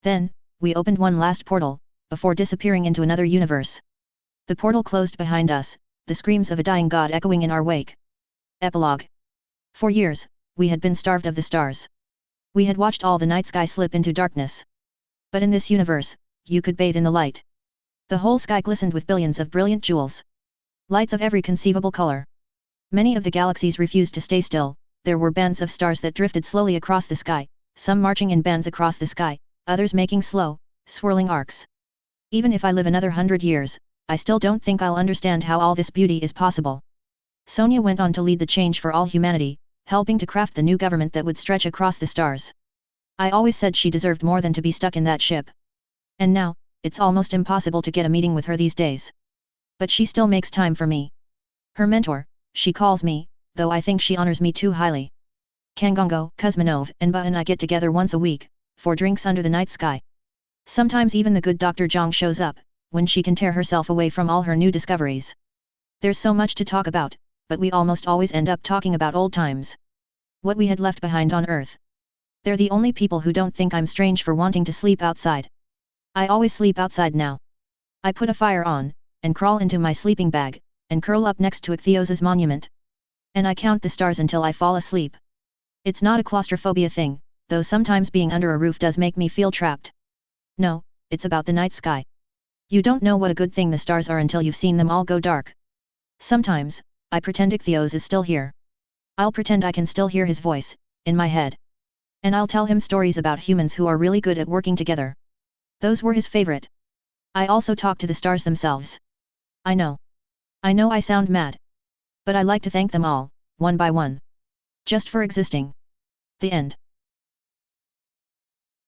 A: Then, we opened one last portal, before disappearing into another universe. The portal closed behind us, the screams of a dying god echoing in our wake. Epilogue. For years, we had been starved of the stars. We had watched all the night sky slip into darkness. But in this universe, you could bathe in the light. The whole sky glistened with billions of brilliant jewels. Lights of every conceivable color. Many of the galaxies refused to stay still. There were bands of stars that drifted slowly across the sky, some marching in bands across the sky, others making slow, swirling arcs. Even if I live another 100 years, I still don't think I'll understand how all this beauty is possible. Sonia went on to lead the change for all humanity, helping to craft the new government that would stretch across the stars. I always said she deserved more than to be stuck in that ship. And now, it's almost impossible to get a meeting with her these days. But she still makes time for me. Her mentor, she calls me, though I think she honors me too highly. Kangongo, Kuzminov, and Ba and I get together once a week, for drinks under the night sky. Sometimes even the good Dr. Zhang shows up, when she can tear herself away from all her new discoveries. There's so much to talk about, but we almost always end up talking about old times. What we had left behind on Earth. They're the only people who don't think I'm strange for wanting to sleep outside. I always sleep outside now. I put a fire on, and crawl into my sleeping bag, and curl up next to Ichthyos's monument. And I count the stars until I fall asleep. It's not a claustrophobia thing, though sometimes being under a roof does make me feel trapped. No, it's about the night sky. You don't know what a good thing the stars are until you've seen them all go dark. Sometimes, I pretend Ichthyos is still here. I'll pretend I can still hear his voice, in my head. And I'll tell him stories about humans who are really good at working together. Those were his favorite. I also talk to the stars themselves. I know I sound mad. But I like to thank them all, one by one. Just for existing. The end.